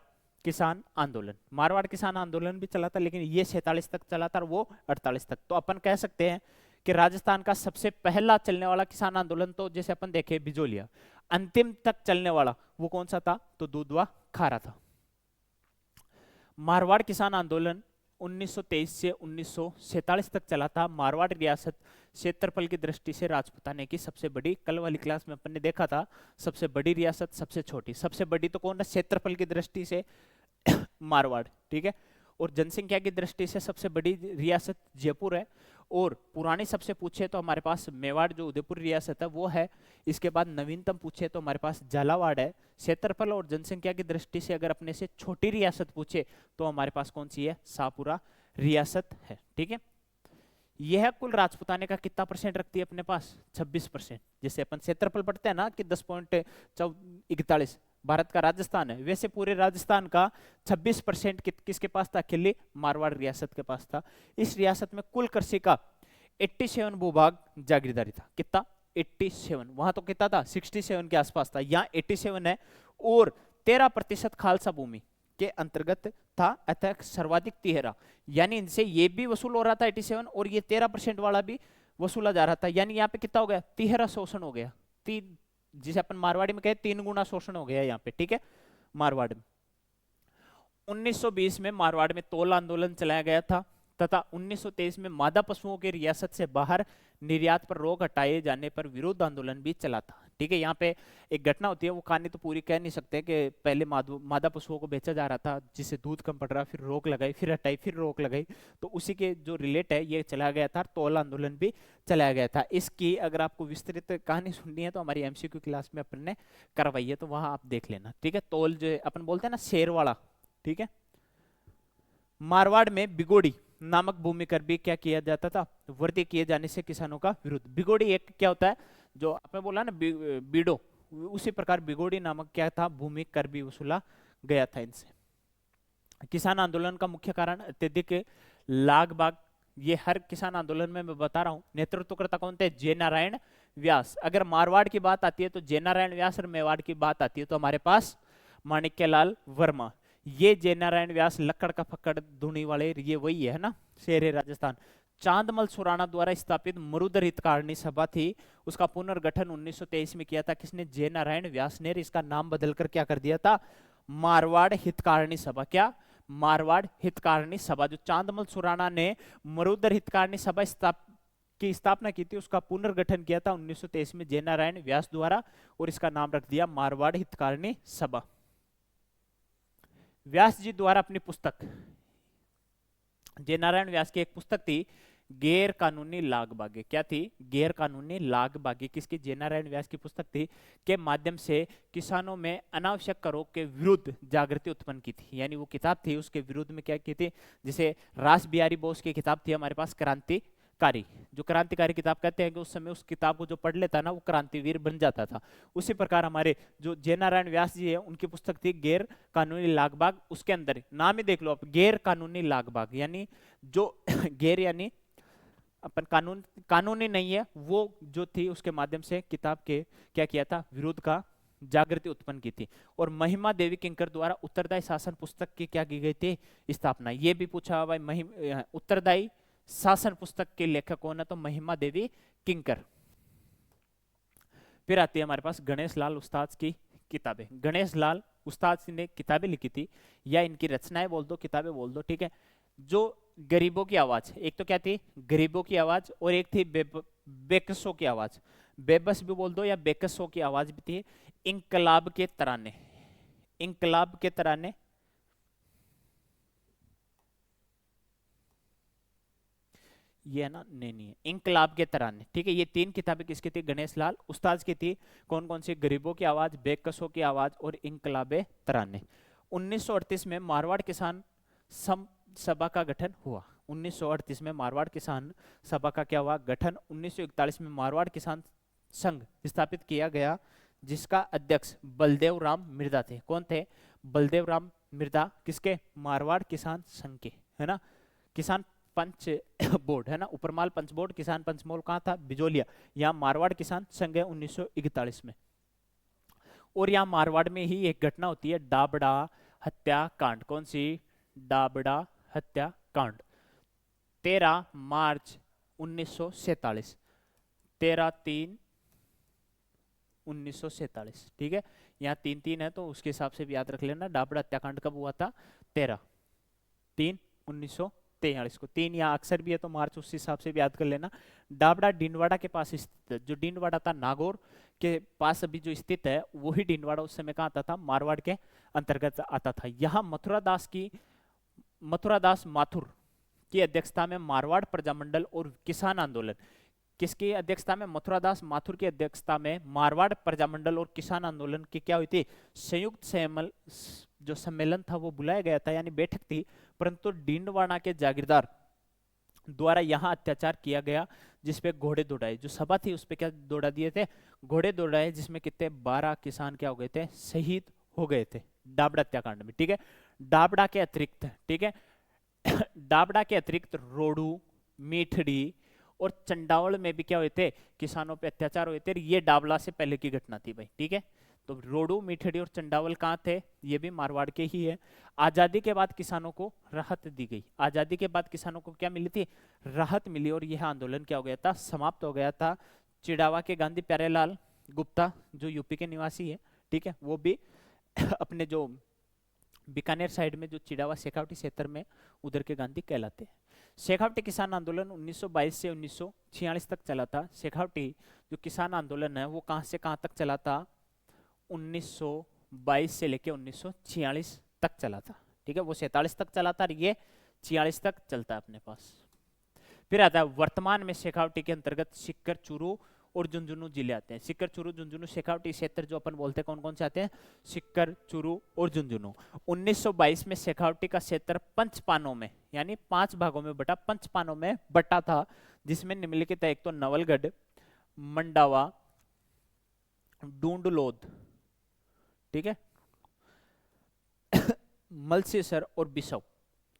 किसान आंदोलन। मारवाड़ किसान आंदोलन भी चला था, लेकिन ये 47 तक चला था और वो 48 तक। तो अपन कह सकते हैं कि राजस्थान का सबसे पहला चलने वाला किसान आंदोलन तो जैसे अपन देखे बिजोलिया, अंतिम तक चलने वाला वो कौन सा था, तो दूधवा खारा था। मारवाड़ किसान आंदोलन 1923 से 1947 तक चला था। मारवाड़ रियासत क्षेत्रफल की दृष्टि से राजपूताने की सबसे बड़ी, कल वाली क्लास में अपन ने देखा था, सबसे बड़ी रियासत, सबसे छोटी। सबसे बड़ी तो कौन है, क्षेत्रफल की दृष्टि से मारवाड़, ठीक है। और जनसंख्या की दृष्टि से सबसे बड़ी रियासत जयपुर है। और पुरानी सबसे पूछे तो हमारे पास मेवाड़ जो उदयपुर रियासत है वो है। इसके बाद नवीनतम पूछे तो हमारे पास झालावाड़ है। क्षेत्रफल और जनसंख्या की दृष्टि से अगर अपने से छोटी रियासत पूछे तो हमारे पास कौन सी है, शाहपुरा रियासत है। ठीक है, यह कुल राजपूताने का कितना परसेंट रखती है अपने पास, 26%। जैसे अपन क्षेत्रफल पढ़ते हैं ना कि 10.41 भारत का राजस्थान है, वैसे पूरे राजस्थान का 26% किसके पास था, अकेले मारवाड़ रियासत के पास था। इस रियासत में कुल कृषि का 87 भूभाग जागीरदारी था। कितना, 87। वहां तो कितना था, 67 के आसपास था, यहाँ 87 है। और 13% खालसा भूमि के अंतर्गत था, अतः सर्वाधिक तिहरा। यानी इनसे ये भी वसूल हो रहा था 87 और ये 13% वाला भी वसूला जा रहा था। यानी यहाँ पे कितना हो गया, तिहरा शोषण हो गया। जिसे अपन मारवाड़ी में कहे 3 गुना शोषण हो गया यहाँ पे। ठीक है, मारवाड़ में 1920 में मारवाड़ में तोल आंदोलन चलाया गया था तथा 1923 में मादा पशुओं के रियासत से बाहर निर्यात पर रोक हटाए जाने पर विरोध आंदोलन भी चला था। ठीक है, यहाँ पे एक घटना होती है, वो कहानी तो पूरी कह नहीं सकते कि पहले मादा पशुओं को बेचा जा रहा था जिससे दूध कम पड़ रहा, फिर रोक लगाई, फिर हटाई, फिर रोक लगाई, तो उसी के जो रिलेट है ये चला गया था। तोल आंदोलन भी चलाया गया था। इसकी अगर आपको विस्तृत कहानी सुननी है तो हमारी एमसीक्यू क्लास में अपन ने करवाई है, तो वहां आप देख लेना। ठीक है, तोल जो अपन बोलते हैं ना शेर वाला। ठीक है, मारवाड़ में बिगोड़ी नामक भूमि कर भी क्या किया जाता था, वर्दी किए जाने से किसानों का विरोध। बिगोड़ी एक क्या होता है, जो आपने बोला ना बीडो, उसी प्रकार बिगोड़ी नामक क्या था, भूमि कर भी वसूला गया था इनसे। किसान आंदोलन का मुख्य कारण अत्यधिक लाग बाग। ये हर किसान आंदोलन में मैं बता रहा हूं, नेतृत्व करता कौन थे, जय नारायण व्यास। अगर मारवाड़ की बात आती है तो जय नारायण व्यास, और मेवाड़ की बात आती है तो हमारे पास माणिक्यलाल वर्मा। ये जय नारायण व्यास लक्कड़ का फक्कड़ धुनी वाले, ये वही है ना, शेर है राजस्थान। चांदमल सुराणा द्वारा स्थापित मरुधर हितकारिणी सभा थी, उसका पुनर्गठन 1923 में किया था किसने, जय नारायण व्यास ने। इसका नाम बदलकर क्या कर दिया था, मारवाड़ हितकारिणी सभा। क्या, मारवाड़ हितकारिणी सभा। जो चांदमल सुराणा ने मरुधर हितकारिणी सभा की स्थापना की थी, उसका पुनर्गठन किया था 1923 में जय नारायण व्यास द्वारा, और इसका नाम रख दिया मारवाड़ हितकारिणी सभा। व्यास जी द्वारा अपनी पुस्तक, जय नारायण व्यास की एक पुस्तक थी गैर कानूनी लाग बागी। क्या थी, गैर कानूनी लाग बागी। किसकी, जय नारायण व्यास की पुस्तक थी, के माध्यम से किसानों में अनावश्यक करों के विरुद्ध जागृति उत्पन्न की थी। यानी वो किताब थी, उसके विरुद्ध में क्या की थी, जैसे रास बिहारी बोस की किताब थी हमारे पास क्रांतिकारी। जो क्रांतिकारी किताब कहते हैं कि उस समय उस किताब को जो पढ़ लेता ना वो क्रांतिवीर बन जाता था। उसी प्रकार हमारे जो जय नारायण व्यास जी है उनकी पुस्तक थी गैर कानूनी लागबाग। उसके अंदर नाम ही देख लो आप, गैर कानूनी लागबाग, यानी जो गैर यानी अपन कानूनी नहीं है, वो जो थी उसके माध्यम से किताब के क्या किया था, विरोध का जागृति उत्पन्न की थी। और महिमा देवी किंकर द्वारा उत्तरदायी शासन पुस्तक की क्या की गई थी, स्थापना। ये भी पूछा भाई, उत्तरदायी शासन पुस्तक के लेखक कौन है, तो महिमा देवी किंकर। फिर आती है हमारे पास गणेश लाल उस्ताद की किताबें। गणेश लाल उस्ताद ने किताबें लिखी थी, या इनकी रचनाएं बोल दो, किताबें बोल दो, ठीक है। जो गरीबों की आवाज, एक तो क्या थी गरीबों की आवाज और एक थी बेकसों की आवाज, बेबस भी बोल दो या बेकसों की आवाज भी थी। इंकलाब के तराने, इंकलाब के तराने, ये है ना, नहीं है, इंकलाब के तराने, ठीक है। ये तीन किताबें किसकी थी, गणेश लाल उस्ताद की थी। कौन कौन सी, गरीबों की आवाज, बेकसों की आवाज और इंकलाबे तराने। 1938 में मारवाड़ किसान सभा का गठन हुआ। 1938 में मारवाड़ किसान सभा का क्या हुआ, गठन। 1941 में मारवाड़ किसान संघ स्थापित किया गया, जिसका अध्यक्ष बलदेव राम मिर्दा थे। कौन थे, बलदेव राम मिर्दा, किसके, मारवाड़ किसान संघ के, है ना। किसान पंच बोर्ड है ना, उपरमाल पंच बोर्ड, किसान पंचमोल कहाँ था, बिजोलिया। यहाँ मारवाड़ किसान संघ है 1941 में। और यहाँ मारवाड़ में ही एक घटना होती है, डाबड़ा हत्याकांड। कौन सी, डाबड़ा हत्याकांड, 13 मार्च 1947, 13/3/1947, ठीक है। यहाँ 3/3 है तो उसके हिसाब से भी याद रख लेना। डाबड़ा हत्याकांड कब हुआ था, 13/3/1943 को। 3 यहाँ अक्सर भी है तो मार्च उस हिसाब से भी याद कर लेना। डाबड़ा डिंडवाड़ा के पास स्थित है। जो डिंडवाड़ा था नागौर के पास अभी जो स्थित है, वही डिंडवाड़ा उस समय कहाँ आता था, मारवाड़ के अंतर्गत आता था। यहाँ मथुरादास माथुर की अध्यक्षता में मारवाड़ प्रजामंडल और किसान आंदोलन, किसकी अध्यक्षता में, मथुरादास माथुर की अध्यक्षता में मारवाड़ प्रजामंडल और किसान आंदोलन की क्या हुई थी, संयुक्त जो सम्मेलन था वो बुलाया गया था, यानी बैठक थी। परंतु डिंडवाना के जागीरदार द्वारा यहाँ अत्याचार किया गया, जिसपे घोड़े दौड़ाए। जो सभा थी उस पे क्या दौड़ा दिए थे, घोड़े दौड़ाए, जिसमें कितने 12 किसान क्या हो गए थे, शहीद हो गए थे डाबड़ा हत्याकांड में, ठीक है। डाबड़ा के अतिरिक्त, ठीक है, डाबड़ा के अतिरिक्त रोडू, मीठड़ी और चंडावल में भी क्या हुए थे, किसानों पे अत्याचार हुए थे। ये डाबला से पहले की घटना थी भाई, ठीक है। तो रोडू, मीठड़ी और चंडावल कहाँ थे, ये भी मारवाड़ के ही है। आजादी के बाद किसानों को राहत दी गई। आजादी के बाद किसानों को क्या मिली थी, राहत मिली, और यह आंदोलन क्या हो गया था, समाप्त हो गया था। चिड़ावा के गांधी प्यारेलाल गुप्ता, जो यूपी के निवासी है, ठीक है, वो भी अपने जो बीकानेर साइड में जो चिड़ावा शेखावटी क्षेत्र में, उधर के गांधी कहलाते हैं। शेखावटी किसान आंदोलन 1922 से 1946 तक चला था। शेखावटी जो किसान आंदोलन है वो कहां से कहां तक चला था, 1922 से लेके 1946 तक चला था, ठीक है। वो 47 तक चला था, ये 46 तक चलता है अपने पास। फिर आता है वर्तमान में शेखावटी के अंतर्गत सिक्कर, चूरू और झुंझुनू जिले आते हैं। सिक्कर, चूरू, झुंझुनू, शेखावटी क्षेत्र जो अपन बोलते हैं, कौन कौन से आते हैं, सिक्कर, चूरू और झुंझुनू। 1922 में शेखावटी का क्षेत्र पंचपानों में, यानी 5 भागों में बटा, पंचपानों में बटा था, जिसमें निम्नलिखित है, एक तो नवलगढ़, मंडावा, डूंडलोद, ठीक है, मलसीसर और बिसौ,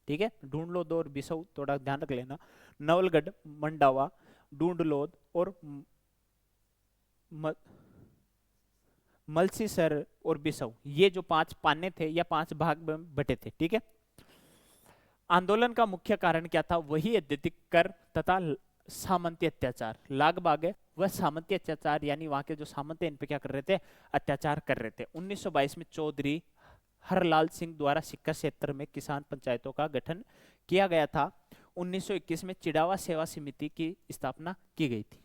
ठीक है। ढूंढलोद और बिसौ थोड़ा ध्यान रख लेना। नवलगढ़, मंडावा, ढूंढलोद और मलसीसर और बिसौ, ये जो 5 पाने थे या 5 भाग में बटे थे, ठीक है। आंदोलन का मुख्य कारण क्या था, वही अत्यधिक कर तथा सामंती अत्याचार। लाग बाग है वह सामंती अत्याचार, यानी वहां के जो सामंत इन पे क्या कर रहे थे, अत्याचार कर रहे थे। 1922 में चौधरी हरलाल सिंह द्वारा सिक्कर क्षेत्र में किसान पंचायतों का गठन किया गया था। 1921 में चिड़ावा सेवा समिति की स्थापना की गई थी।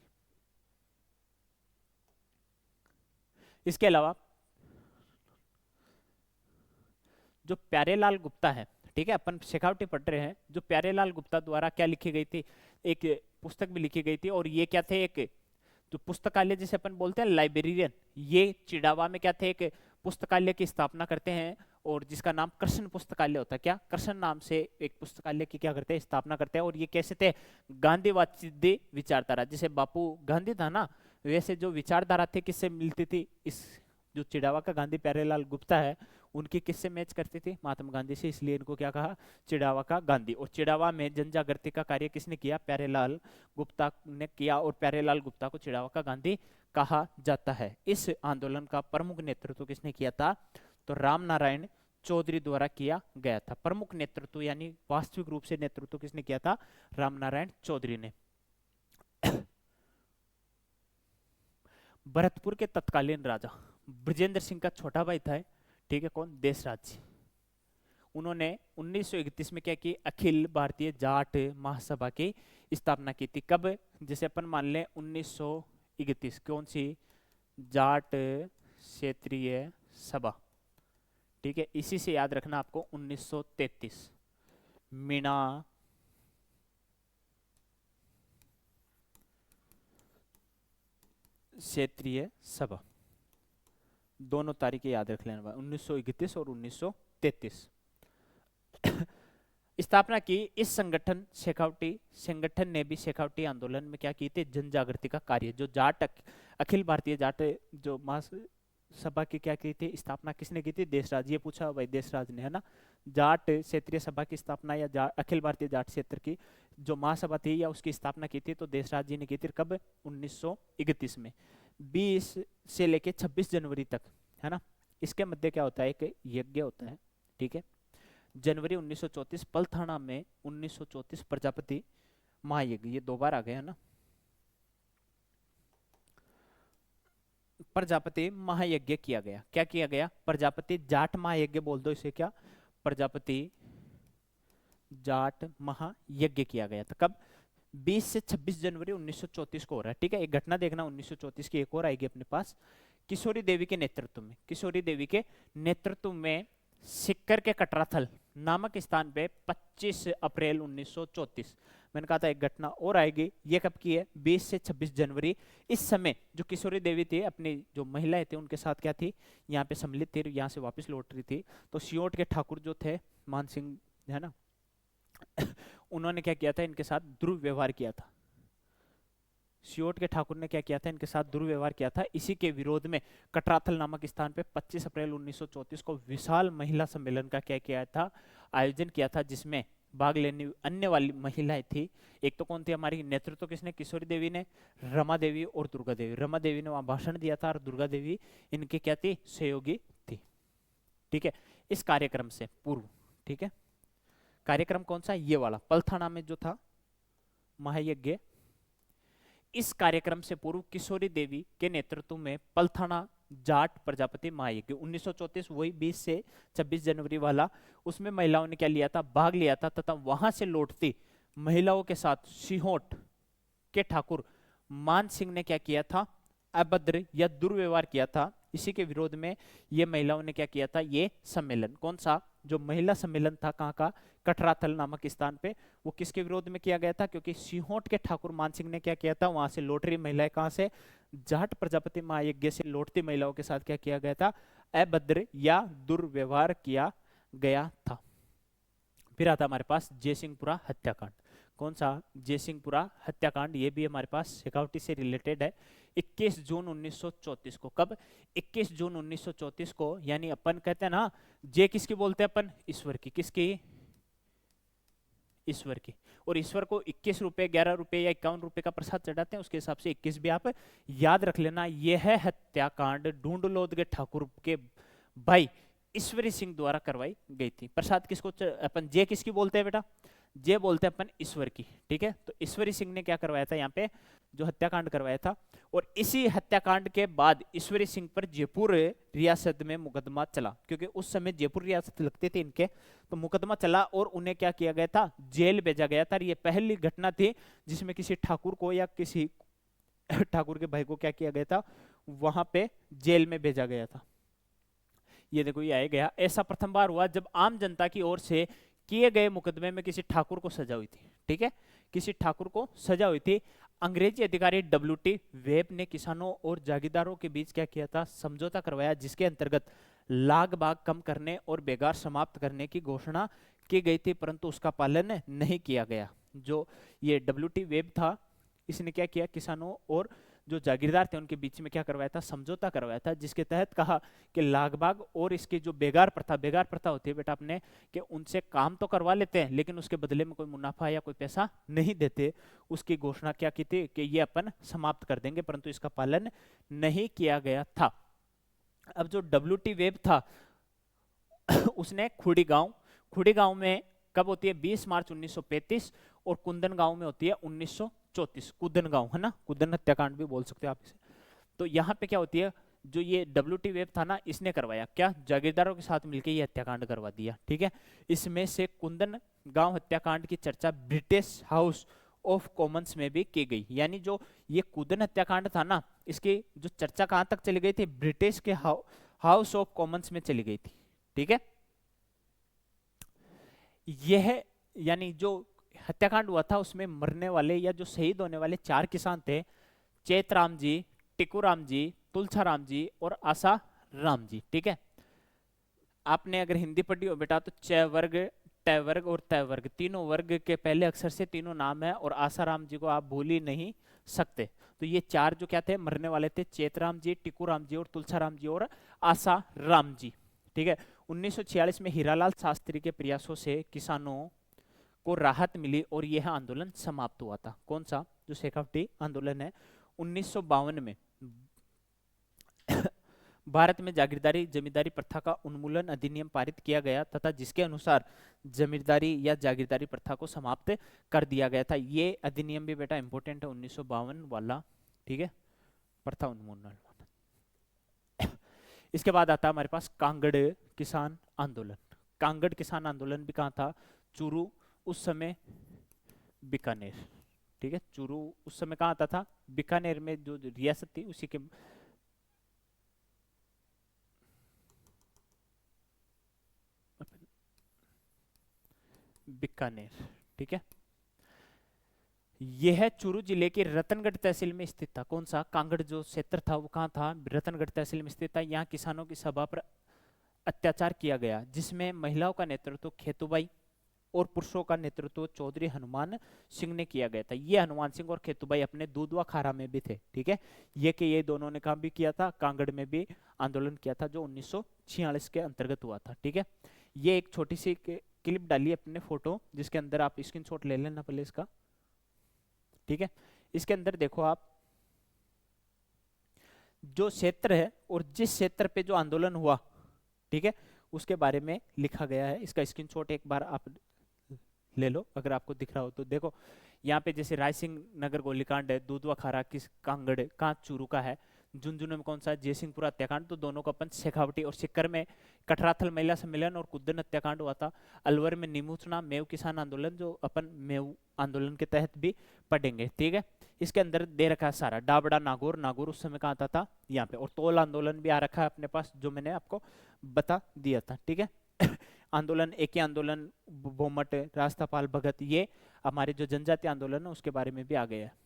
इसके अलावा जो प्यारेलाल गुप्ता है, ठीक है, अपन शेखावटी पढ़ रहे हैं, जो प्यारेलाल गुप्ता द्वारा क्या लिखी गई थी, एक पुस्तक भी लिखी गई थी। और ये क्या थे, एक जो पुस्तकालय जिसे अपन बोलते हैं लाइब्रेरियन, ये चिड़ावा में क्या थे, एक पुस्तकालय की स्थापना करते हैं, और जिसका नाम कृष्ण पुस्तकालय होता है। क्या, कृष्ण नाम से एक पुस्तकालय की क्या करते हैं, स्थापना करते हैं। और ये कैसे थे, गांधीवादी विचारधारा, जैसे बापू गांधी था ना, वैसे जो विचारधारा थे किससे मिलती थी, इस जो चिड़ावा का गांधी प्यारेलाल गुप्ता है, उनकी किससे मैच करती थी, महात्मा गांधी से, इसलिए इनको क्या कहा, चिड़ावा का गांधी। और चिड़ावा में जन जागृति का कार्य किसने किया, प्यारेलाल गुप्ता ने किया, और प्यारेलाल गुप्ता को चिड़ावा का गांधी कहा जाता है। इस आंदोलन का प्रमुख नेतृत्व किसने किया था, तो राम नारायण चौधरी द्वारा किया गया था। प्रमुख नेतृत्व यानी वास्तविक रूप से नेतृत्व किसने किया था, राम नारायण चौधरी ने। भरतपुर के तत्कालीन राजा ब्रजेंद्र सिंह का छोटा भाई था, ठीक है, कौन, देशराज जी। उन्होंने 1931 में क्या की, अखिल भारतीय जाट महासभा की स्थापना की थी। कब? जैसे अपन मान लें 1931, कौन सी? जाट क्षेत्रीय सभा, ठीक है। इसी से याद रखना आपको 1933 मीणा क्षेत्रीय सभा, दोनों तारीखें याद रख लेना, 1931 और 1933 स्थापना की। इस शेखावटी संगठन ने भी शेखावटी आंदोलन में क्या की थी, जन जागृति का कार्य। जो जाट अखिल भारतीय जाट जो महासभा की क्या की थी स्थापना, किसने की थी? देशराज। ये पूछा भाई, देशराज ने, है ना। जाट क्षेत्रीय सभा की स्थापना या अखिल भारतीय जाट क्षेत्र की जो महासभा थी या उसकी स्थापना की थी, तो देशराज जी ने की थी। कब? 1931 में, 20 से लेके 26 जनवरी तक, है ना। इसके मध्य क्या होता है, एक यज्ञ होता है, ठीक है। जनवरी 1934 पलथाना में 1934 प्रजापति महायज्ञ, ये 2 बार आ गए, है ना। प्रजापति महायज्ञ किया गया। क्या किया गया? प्रजापति जाट महायज्ञ बोल दो इसे, क्या? प्रजापति जाट महायज्ञ किया गया था। कब? 20 से 26 जनवरी 1934 को हो रहा है, ठीक है। एक घटना देखना 1934 की एक और आएगी अपने पास। किशोरी देवी के नेतृत्व में, किशोरी देवी के नेतृत्व में सिक्कर के कटराथल नामक स्थान पे 25 अप्रैल 1934, मैंने कहा था एक घटना और आएगी। ये कब की है? 20 से 26 जनवरी। इस समय जो किशोरी देवी थी, अपनी जो महिलाएं थे उनके साथ क्या थी, यहाँ पे सम्मिलित थी, यहाँ से वापस लौट रही थी। तो सियोट के ठाकुर जो थे, मान सिंह, है ना, उन्होंने क्या किया था, इनके साथ दुर्व्यवहार किया था। सियोट के ठाकुर ने क्या किया था, इनके साथ दुर्व्यवहार किया था। इसी के विरोध में कटराथल नामक स्थान पे 25 अप्रैल 1934 को विशाल महिला सम्मेलन का क्या किया था, आयोजन किया था, जिसमें भाग लेने अन्य वाली महिलाएं थी। एक तो कौन थी हमारी, नेतृत्व किसने? किशोरी देवी ने, रमा देवी और दुर्गा देवी। रमा देवी ने वहां भाषण दिया था और दुर्गा देवी इनके क्या थी, सहयोगी थी, ठीक है। इस कार्यक्रम से पूर्व, ठीक है, कार्यक्रम कौन सा? ये वाला पलथाना में जो था महायज्ञ। इस कार्यक्रम से पूर्व किशोरी देवी के नेतृत्व में पलथाना जाट प्रजापति महायज्ञ 1934, वही 20 से 26 जनवरी वाला, उसमें महिलाओं ने क्या लिया था, भाग लिया था। तथा वहां से लौटती महिलाओं के साथ सिहोट के ठाकुर मान सिंह ने क्या किया था, अभद्र या दुर्व्यवहार किया था। इसी के विरोध में ये महिलाओं ने क्या किया था, ये सम्मेलन, कौन सा, जो महिला सम्मेलन था, कहाँ का, कटराथल नामक स्थान पे, वो किसके विरोध में किया गया था? क्योंकि सिहोट के ठाकुर मान सिंह ने क्या किया था, वहां से लौट रही महिलाएं, कहां से, जाट प्रजापति महायज्ञ से लौटती महिलाओं के साथ क्या किया गया था, अभद्र या दुर्व्यवहार किया गया था। फिर आता हमारे पास जयसिंहपुरा हत्याकांड। कौन सा? जयसिंहपुरा हत्याकांड। ये भी हमारे पास शेखावटी से रिलेटेड है। 21 जून 1934 को। कब? 21 जून 1934 को। यानी अपन कहते हैं ना, जय किसकी बोलते हैं अपन? ईश्वर की। किसकी? ईश्वर की। और ईश्वर को 21 रुपए, 11 रुपए या 51 रुपए का प्रसाद चढ़ाते हैं, उसके हिसाब से 21 भी आप याद रख लेना। यह है हत्याकांड ढूंढलोद के ठाकुर के भाई ईश्वरी सिंह द्वारा करवाई गई थी। प्रसाद किसको अपन जय किसकी बोलते हैं बेटा? जय बोलते हैं अपन ईश्वर की, ठीक है। तो ईश्वरी सिंह ने क्या करवाया था यहाँ पे, जो हत्याकांड करवाया था। और इसी हत्याकांड के बाद ईश्वरी सिंह पर जयपुर रियासत में मुकदमा चला, क्योंकि उस समय जयपुर रियासत लगते थे इनके, तो मुकदमा चला और उन्हें क्या किया गया था, जेल भेजा गया था। ये पहली घटना थी जिसमें किसी ठाकुर को या किसी ठाकुर के भाई को क्या किया गया था, वहां पे जेल में भेजा गया था। ये देखो, ये आया गया। ऐसा प्रथम बार हुआ जब आम जनता की ओर से किए गए मुकदमे में किसी ठाकुर को सजा हुई थी, ठीक है, किसी ठाकुर को सजा हुई थी। अंग्रेजी अधिकारी WT वेब ने किसानों और जागीरदारों के बीच क्या किया था, समझौता करवाया, जिसके अंतर्गत लाग बाग कम करने और बेगार समाप्त करने की घोषणा की गई थी, परंतु उसका पालन नहीं किया गया। जो ये WT वेब था, इसने क्या किया, किसानों और जो जागीरदार थे उनके बीच में क्या करवाया था, समझौता करवाया था, जिसके तहत कहा कि लागबाग और इसकी जो बेगार प्रथा होती है बेटा अपने, कि उनसे काम तो करवा लेते हैं लेकिन उसके बदले में कोई मुनाफा या कोई पैसा नहीं देते। उसकी घोषणा क्या की थी कि ये अपन समाप्त कर देंगे, परंतु इसका पालन नहीं किया गया था। अब जो WT वेब था उसने खुड़ी गांव में कब होती है, 20 मार्च 1935, और कुंदन गांव में होती है 1934। कुदन गांव, है ना, कुदन हत्याकांड भी बोल सकते हो आप इसे। तो यहाँ पे क्या होती है, जो ये WT वेब था ना, इसने करवाया क्या, जागीरदारों के साथ मिलकर ये हत्याकांड करवा दिया। ठीक है, इसमें से कुंदन गांव हत्याकांड की चर्चा ब्रिटिश हाउस ऑफ कॉमन्स में भी की गई। यानी जो ये कुंदन हत्याकांड था ना, इसकी जो चर्चा कहां तक चली गई थी, ब्रिटिश के हाउस ऑफ कॉमन्स में चली गई थी। ठीक है, यह यानी जो हत्याकांड हुआ था उसमें मरने वाले या जो शहीद होने वाले 4 किसान थे, चेतराम जी, टिकुराम जी, तुलछाराम जी और आशा राम जी। ठीक है, आपने अगर हिंदी पढ़ी हो बेटा तो च वर्ग, ट वर्ग और त वर्ग, तीनों वर्ग के पहले अक्षर से तीनों नाम है, और आसाराम जी को आप भूल ही नहीं सकते। तो ये 4 जो क्या थे, मरने वाले थे, चेतराम जी, टिकुराम जी और तुलछाराम जी और आशा राम जी। ठीक है, 1946 में हीरालाल शास्त्री के प्रयासों से किसानों को राहत मिली और यह आंदोलन समाप्त हुआ था। कौन सा, जो शेखावटी आंदोलन है। 1952 में भारत में जागीरदारी जमींदारी प्रथा का उन्मूलन अधिनियम पारित किया गया तथा जिसके अनुसार जमींदारी या जागीरदारी प्रथा को समाप्त कर दिया गया था। ये अधिनियम भी बेटा इंपॉर्टेंट है, 1952 वाला। ठीक है, प्रथा उन्मूलन। इसके बाद आता है हमारे पास कांगड़ किसान आंदोलन। कांगड़ किसान आंदोलन भी कहाँ था, चूरू, उस समय बीकानेर। ठीक है, चूरू उस समय कहाँ आता था, बीकानेर में जो रियासत थी उसी के बीकानेर। ठीक है, यह चूरू जिले के रतनगढ़ तहसील में स्थित था। कौन सा, कांगड़ जो क्षेत्र था वो कहाँ था, रतनगढ़ तहसील में स्थित था। यहाँ किसानों की सभा पर अत्याचार किया गया, जिसमें महिलाओं का नेतृत्व खेतूबाई और पुरुषों का नेतृत्व चौधरी हनुमान सिंह ने किया गया था। ये हनुमान सिंह और खेतूबाई अपने दूधवा खारा में भी थे। ठीक है, ये दोनों ने काम भी किया था, कांगड़ में भी आंदोलन किया था जो 1946 के अंतर्गत हुआ था। ठीक है, ये एक छोटी सी क्लिप डाली अपने फोटो, जिसके अंदर आप स्क्रीनशॉट ले लेना पहले इसका। ठीक है, इसके अंदर देखो आप, जो क्षेत्र है और जिस क्षेत्र पे जो आंदोलन हुआ, ठीक है, उसके बारे में लिखा गया है। इसका स्क्रीनशॉट एक बार आप ले लो अगर आपको दिख रहा हो तो। देखो यहाँ पे जैसे रायसिंह नगर गोलीकांड है, दूधवा खारा किस कांगड़ कहाँ चूरू का है, झुंझुनू में कौन सा, जयसिंहपुरा हत्याकांड, तो दोनों का पंच शेखावटी, और सिक्कर में कटराथल महिला सम्मेलन और कुद्दन हत्याकांड हुआ था। अलवर में नीमूचना मेव किसान आंदोलन, जो अपन मेव आंदोलन के तहत भी पढ़ेंगे। ठीक है, इसके अंदर दे रखा है सारा, डाबड़ा नागौर, नागौर उस समय कहाँ आता था, यहाँ पे, और तोल आंदोलन भी आ रखा है अपने पास जो मैंने आपको बता दिया था। ठीक है, आंदोलन, एक ही आंदोलन, बोमट, रास्तापाल, भगत, ये हमारे जो जनजाति आंदोलन है उसके बारे में भी आ गया है।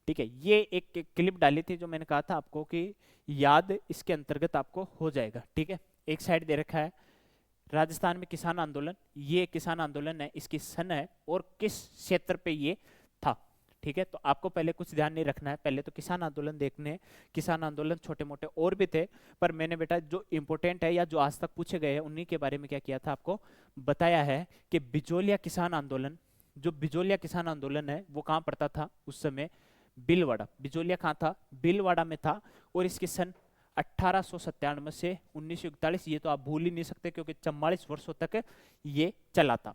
ठीक है, ये एक क्लिप डाली थी जो मैंने कहा था आपको कि याद इसके अंतर्गत आपको हो जाएगा। ठीक है, एक साइड दे रखा है राजस्थान में किसान आंदोलन, ये किसान आंदोलन है, इसकी सन है और किस क्षेत्र पे ये था। ठीक है, तो आपको पहले कुछ ध्यान नहीं रखना है, पहले तो किसान आंदोलन देखने। किसान आंदोलन छोटे मोटे और भी थे, पर मैंने बेटा जो इंपॉर्टेंट है या जो आज तक पूछे गए हैं उन्हीं के बारे में क्या किया था, आपको बताया है कि बिजोलिया किसान आंदोलन, जो बिजोलिया किसान आंदोलन है वो कहाँ पड़ता था उस समय, बिलवाड़ा। बिजोलिया कहाँ था, बिलवाड़ा में था, और इसकी सन 1897 से 1941, ये तो आप भूल ही नहीं सकते क्योंकि 44 वर्षों तक ये चला था।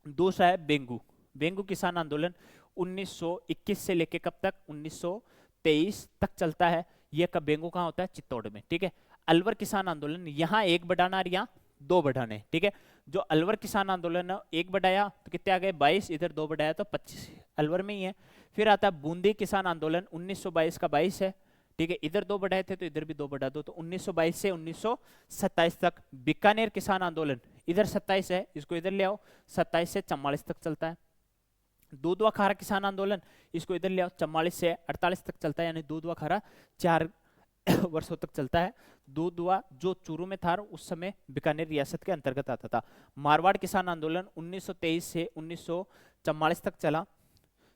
दूसरा है बेंगू। बेंगू किसान आंदोलन 1921 से लेके कब तक, 1923 तक चलता है। ये कब बेंगू कहाँ होता है, चित्तौड़ में। ठीक है, अलवर किसान आंदोलन, यहाँ एक बढ़ाना और यहाँ 2 बढ़ाने। ठीक है, जो अलवर किसान आंदोलन है, एक बढ़ाया तो कितने आ गए 22, इधर 2 बढ़ाया तो 25, अलवर में ही है। फिर आता है बूंदी किसान आंदोलन, 1922 का 22 है। ठीक है, इधर 2 बढ़ाए थे तो इधर भी 2 बढ़ा दो, तो 1922 से 1927 तक। बीकानेर किसान आंदोलन, इधर 27 है, इसको इधर ले आओ, 27 से 44 तक चलता है। दूधवा खारा किसान आंदोलन, इसको इधर ले आओ, 44 से 48 तक चलता है, यानी दूधवा खारा 4 वर्षों तक चलता है। दूधवा जो चूरू में था उस समय बीकानेर रियासत के अंतर्गत आता था। मारवाड़ किसान आंदोलन 1923 से 1944 तक चला।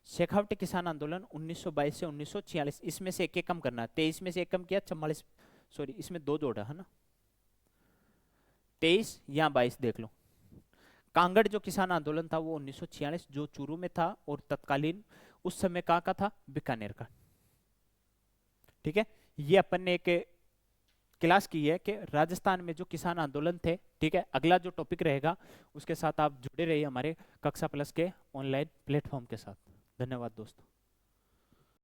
शेखावटी किसान आंदोलन 1922 से 1946, इसमें से एक कम करना है, 23 में से एक कम किया, 44, सॉरी इसमें 2 जोड़ा है ना, 23 या 22 देख लो। कांगड़ जो किसान आंदोलन था वो 1946 जो चूरू में था, और तत्कालीन उस समय कहाँ का था, बीकानेर का। ठीक है, ये अपन ने एक क्लास की है कि राजस्थान में जो किसान आंदोलन थे। ठीक है, अगला जो टॉपिक रहेगा उसके साथ आप जुड़े रहिए हमारे कक्षा प्लस के ऑनलाइन प्लेटफॉर्म के साथ। धन्यवाद दोस्तों।